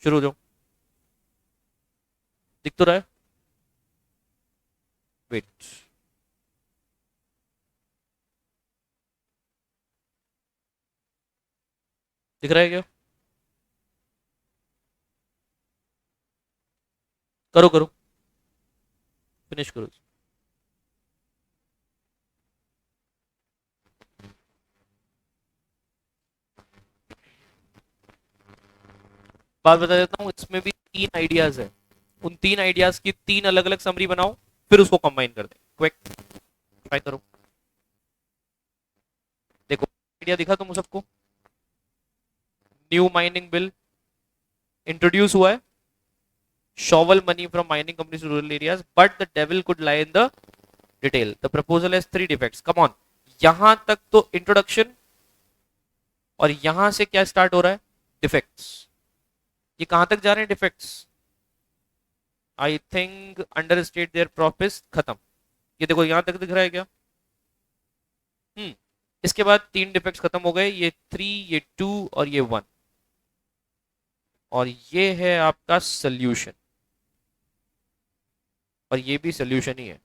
शुरू हो जाओ, दिख तो रहा है, वेट, दिख रहा है क्या, करो करो, फिनिश करो, बात बता देता हूँ, इसमें भी 3 आइडियाज है, उन 3 आइडियाज की 3 अलग अलग समरी बनाओ फिर उसको कंबाइन कर दें, क्विक ट्राई करो, देखो आइडिया दिखा तुम सबको, न्यू माइनिंग बिल इंट्रोड्यूस हुआ है, shovel money from mining companies to rural areas but the devil could lie in the detail, the proposal has 3 defects, come on, यहां तक तो इंट्रोडक्शन और यहां से क्या स्टार्ट हो रहा है, डिफेक्ट्स, ये कहां तक जा रहे हैं defects, I think understate their profits, खत्म, ये देखो यहां तक दिख रहा है क्या, इसके बाद 3 डिफेक्ट्स खत्म हो गए, ये 3, ये 2 और ये 1, और ये है आपका सोल्यूशन, और ये भी सोल्यूशन ही है,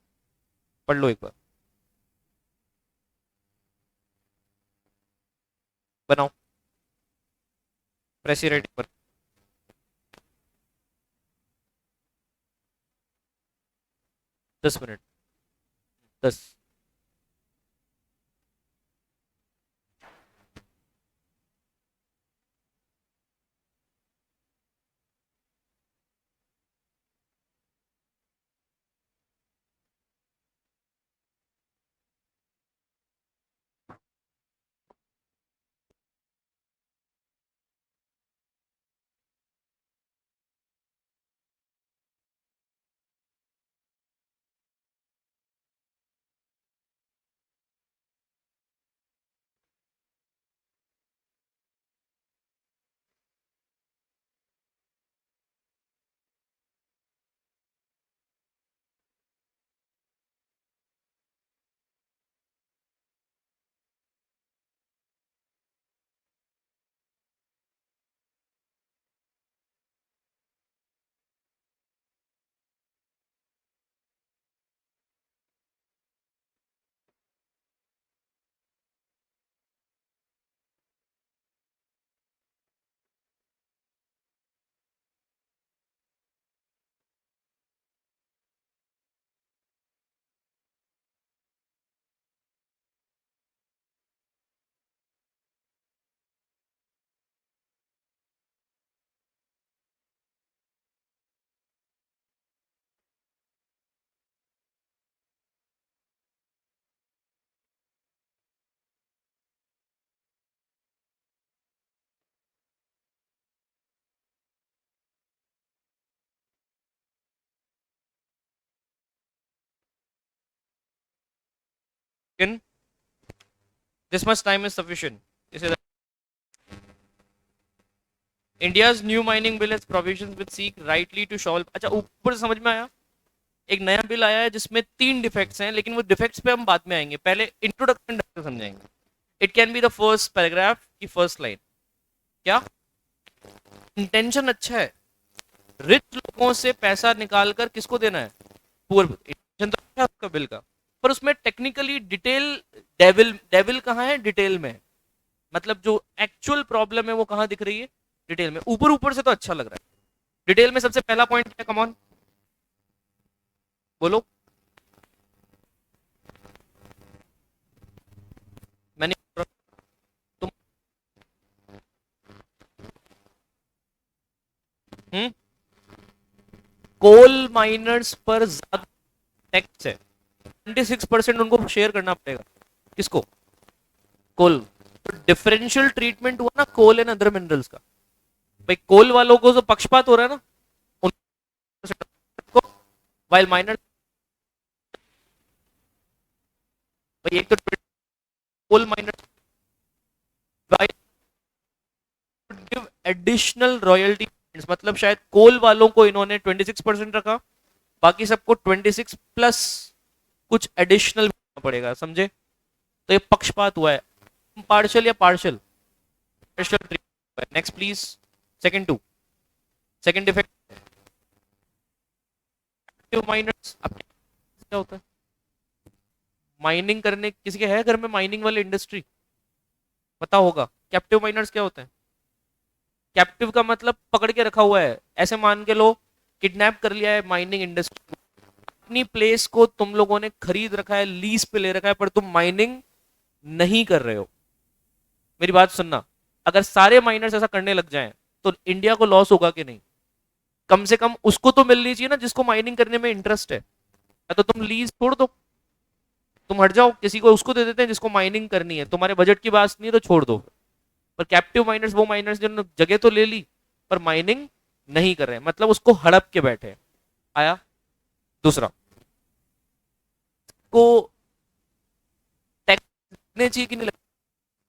पढ़ लो एक बार, बनाओ प्रेसी राइटिंग पर, 10 minute, 10। In this much time is sufficient. This is India's new mining bill has provisions which seek rightly to solve. अच्छा ऊपर से समझ में आया? एक नया बिल आया है जिसमें 3 डिफेक्ट्स हैं, लेकिन वो डिफेक्ट्स पे हम बाद में आएंगे, पहले इंट्रोडक्शन समझाएंगे. It can be the first paragraph की फर्स्ट लाइन. क्या इंटेंशन अच्छा है, रिच लोगों से पैसा निकालकर किसको देना है? पुअर. इंटेंशन तो अच्छा है उसका बिल का, पर उसमें टेक्निकली डिटेल, डेविल डेविल कहाँ है? डिटेल में. मतलब जो एक्चुअल प्रॉब्लम है वो कहाँ दिख रही है? डिटेल में. ऊपर ऊपर से तो अच्छा लग रहा है, डिटेल में सबसे पहला पॉइंट क्या? कम ऑन बोलो. मैंने तुम कोल माइनर्स पर ज्यादा टैक्स है. 26% उनको शेयर करना पड़ेगा. किसको? कोल. डिफरेंशियल ट्रीटमेंट हुआ ना कोल एंड अदर मिनरल्स का. भाई कोल वालों को तो पक्षपात हो रहा है ना उनको, वाइल माइनर. भाई एक तो कोल माइनर गिव एडिशनल रॉयल्टी, मतलब शायद कोल वालों को इन्होंने 26% रखा, बाकी सबको 26 प्लस कुछ एडिशनल पड़ेगा. समझे? तो ये पक्षपात हुआ है. पार्शियल या partial? Partial treatment. Next please. Second two, second defect minors. क्या होता है? माइनिंग करने किसी के है घर में माइनिंग वाले इंडस्ट्री? पता होगा. कैप्टिव माइनर्स क्या होते हैं? कैप्टिव का मतलब पकड़ के रखा हुआ है. ऐसे मान के लो किडनैप कर लिया है माइनिंग इंडस्ट्री, अपनी प्लेस को तुम लोगों ने खरीद रखा है, लीज पे ले रखा है, पर तुम माइनिंग नहीं कर रहे हो. मेरी बात सुनना, अगर सारे माइनर्स ऐसा करने लग जाएं तो इंडिया को लॉस होगा कि नहीं? कम से कम उसको तो मिलनी चाहिए ना जिसको माइनिंग करने में इंटरेस्ट है. या तो तुम लीज छोड़ दो, तुम हट जाओ, किसी को उसको दे देते हैं जिसको माइनिंग करनी है. तुम्हारे बजट की बात नहीं है तो छोड़ दो. पर कैप्टिव माइनर्स वो माइनर्स जिन्होंने जगह तो ले ली पर माइनिंग नहीं कर रहे हैं, मतलब उसको हड़प के बैठे. आया दूसरा, को टैक्स लगने चाहिए कि नहीं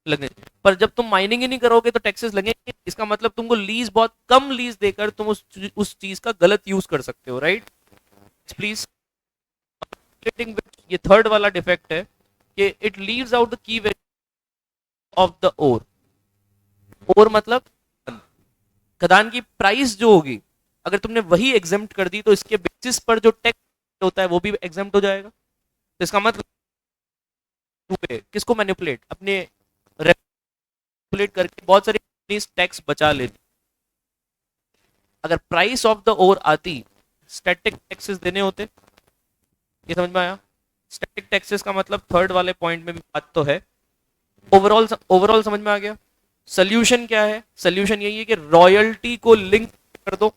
लगने चाहिए? पर जब तुम माइनिंग ही नहीं करोगे तो टैक्सेस लगेंगे. इसका मतलब तुमको लीज, बहुत कम लीज देकर तुम उस चीज का गलत यूज कर सकते हो. Write please. ये थर्ड वाला डिफेक्ट है कि it leaves out the key value of the ore. Ore मतलब खदान की प्राइस जो होगी, अगर तुमने वही एग्जेम्प्ट कर दी तो इसके बेसिस पर जो टैक्स होता है वो भी एग्जेम्प्ट हो जाएगा. तो इसका मतलब किसको मैनिपुलेट? अपने रेगुलेट करके बहुत सारी कंपनीज टैक्स बचा लेती. अगर प्राइस ऑफ द ओर आती, स्टैटिक टैक्सेस देने होते. ये समझ में आया? स्टैटिक टैक्सेस का मतलब थर्ड वाले पॉइंट में भी बात तो है। ओवरऑल समझ में आ गया। सोल्यूशन क्या है? सोल्यूशन यही है कि रॉयल्टी को लिंक कर दो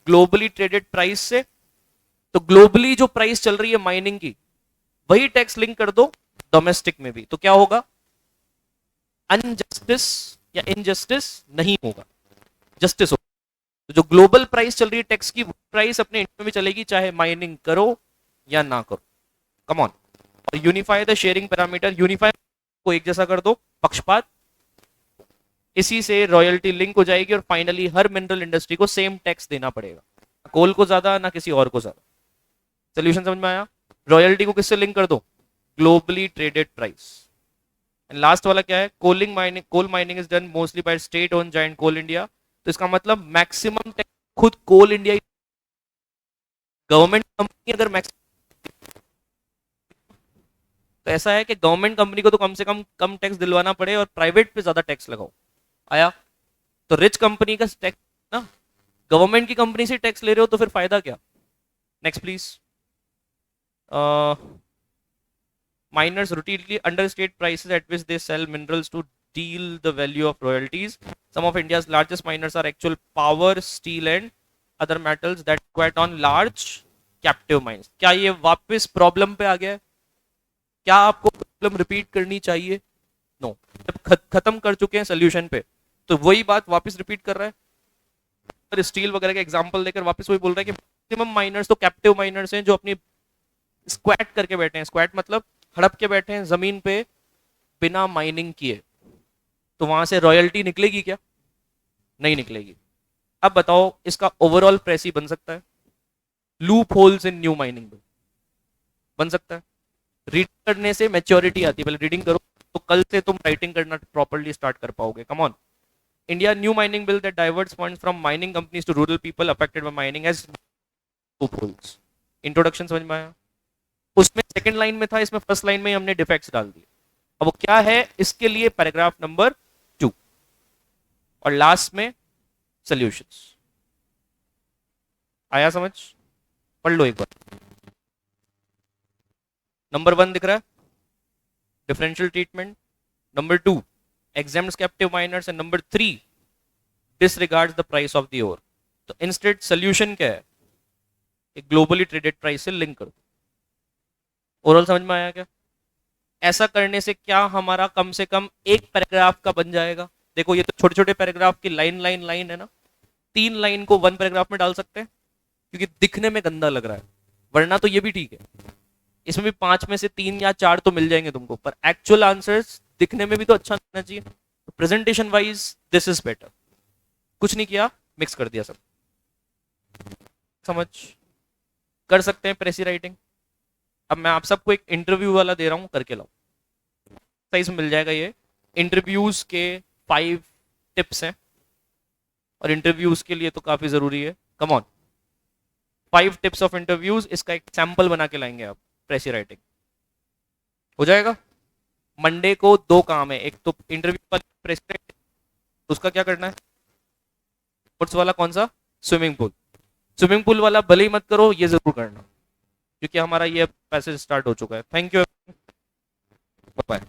ग्लोबली ट्रेडेड प्राइस से। तो ग्लोबली जो प्राइस चल रही है माइनिंग की, वही टैक्स लिंक कर दो डोमेस्टिक में भी, तो क्या होगा? अनजस्टिस या इनजस्टिस नहीं होगा, जस्टिस होगा। तो जो ग्लोबल प्राइस चल रही है टैक्स की, प्राइस अपने इंडिया में चलेगी चाहे माइनिंग करो या ना करो। Come on. और unify the sharing parameter, unify को एक जैसा कर दो, पक्षपात। इसी से रॉयल्टी लिंक हो जाएगी और फाइनली हर मिनरल इंडस्ट्री को सेम टैक्स देना पड़ेगा, कोल को ज्यादा ना किसी और को ज्यादा। सोल्यूशन समझ में आया? रॉयल्टी को किससे लिंक कर दो? Globally traded price. And last वाला क्या है? Coal mining is done mostly by state own joint Coal India. तो इसका मतलब मैक्सिमम टैक्स खुद कोल इंडिया, गवर्नमेंट कंपनी अगर मैक्सिमम, तो ऐसा है कि गवर्नमेंट कंपनी को तो कम से कम टैक्स दिलवाना पड़े और प्राइवेट पे ज्यादा टैक्स लगाओ। आया? तो रिच कंपनी का टैक्स ना, गवर्नमेंट की कंपनी से टैक्स ले रहे हो तो फिर फायदा क्या? Next please. Miners routinely understate prices at which they sell minerals to deal the value of royalties. Some of India's largest miners are actual power, steel and other metals that quite on large captive mines. क्या ये वापस problem पे आ गया है? क्या आपको problem repeat करनी चाहिए? नो जब खत्म कर चुके हैं सोल्यूशन पे, तो वही बात वापस रिपीट कर रहा है। और स्टील वगैरह के एग्जांपल देकर वापस वही बोल रहा है कि मैक्सिमम माइनर्स तो कैप्टिव माइनर्स हैं, जो अपनी स्क्वैट करके बैठे हैं। स्क्वैट मतलब हड़प के बैठे हैं जमीन पे बिना माइनिंग किए। तो वहां से रॉयल्टी निकलेगी क्या? नहीं निकलेगी। अब बताओ इसका ओवरऑल प्रेसी बन सकता है? Loop holes in new mining bill बन सकता है। रीडिंग करने से मैच्योरिटी आती है, पहले रीडिंग करो तो कल से तुम राइटिंग करना प्रॉपर्ली स्टार्ट कर पाओगे। Come on. India new mining bill that diverts funds from mining companies to rural people affected by mining as loopholes. Introduction समझ में आया? उसमें सेकंड लाइन में था, इसमें फर्स्ट लाइन में हमने डिफेक्ट्स डाल दिए। अब वो क्या है इसके लिए पैराग्राफ नंबर 2 और लास्ट में सॉल्यूशंस। आया समझ? पढ़ लो एक बार। नंबर 1 दिख रहा है, differential treatment. Number 2, exempts captive miners. And number 3, disregards the price of the ore. तो इंस्टेड सॉल्यूशन क्या है? एक ग्लोबली ट्रेडेड प्राइस से लिंक करो। ओवरऑल समझ में आया क्या? ऐसा करने से क्या हमारा कम से कम एक पैराग्राफ का बन जाएगा। देखो ये तो छोटे छोटे पैराग्राफ की लाइन है ना, 3 लाइन को 1 पैराग्राफ में डाल सकते हैं क्योंकि दिखने में गंदा लग रहा है, वरना तो ये भी ठीक है। इसमें भी 5 में से 3 या 4 तो मिल जाएंगे तुमको, पर एक्चुअल आंसर्स दिखने में भी तो अच्छा लगना चाहिए। तो presentation wise this is better. कुछ नहीं किया, मिक्स कर दिया सब। समझ कर सकते हैं प्रेसी राइटिंग। अब मैं आप सबको एक इंटरव्यू वाला दे रहा हूं, करके लाओ। साइज मिल जाएगा ये। इंटरव्यूज के 5 टिप्स हैं और इंटरव्यूज के लिए तो काफी जरूरी है। Come on, 5 tips of interviews. इसका एक सैंपल बना के लाएंगे आप, प्रेसी राइटिंग हो जाएगा। मंडे को 2 काम है, एक तो इंटरव्यू वाला प्रेसी राइटिंग, उसका क्या करना है? स्पोर्ट्स वाला कौन सा? Swimming pool. स्विमिंग पूल वाला भले ही मत करो, ये जरूर करना क्योंकि हमारा ये पैसेज स्टार्ट हो चुका है। Thank you, bye.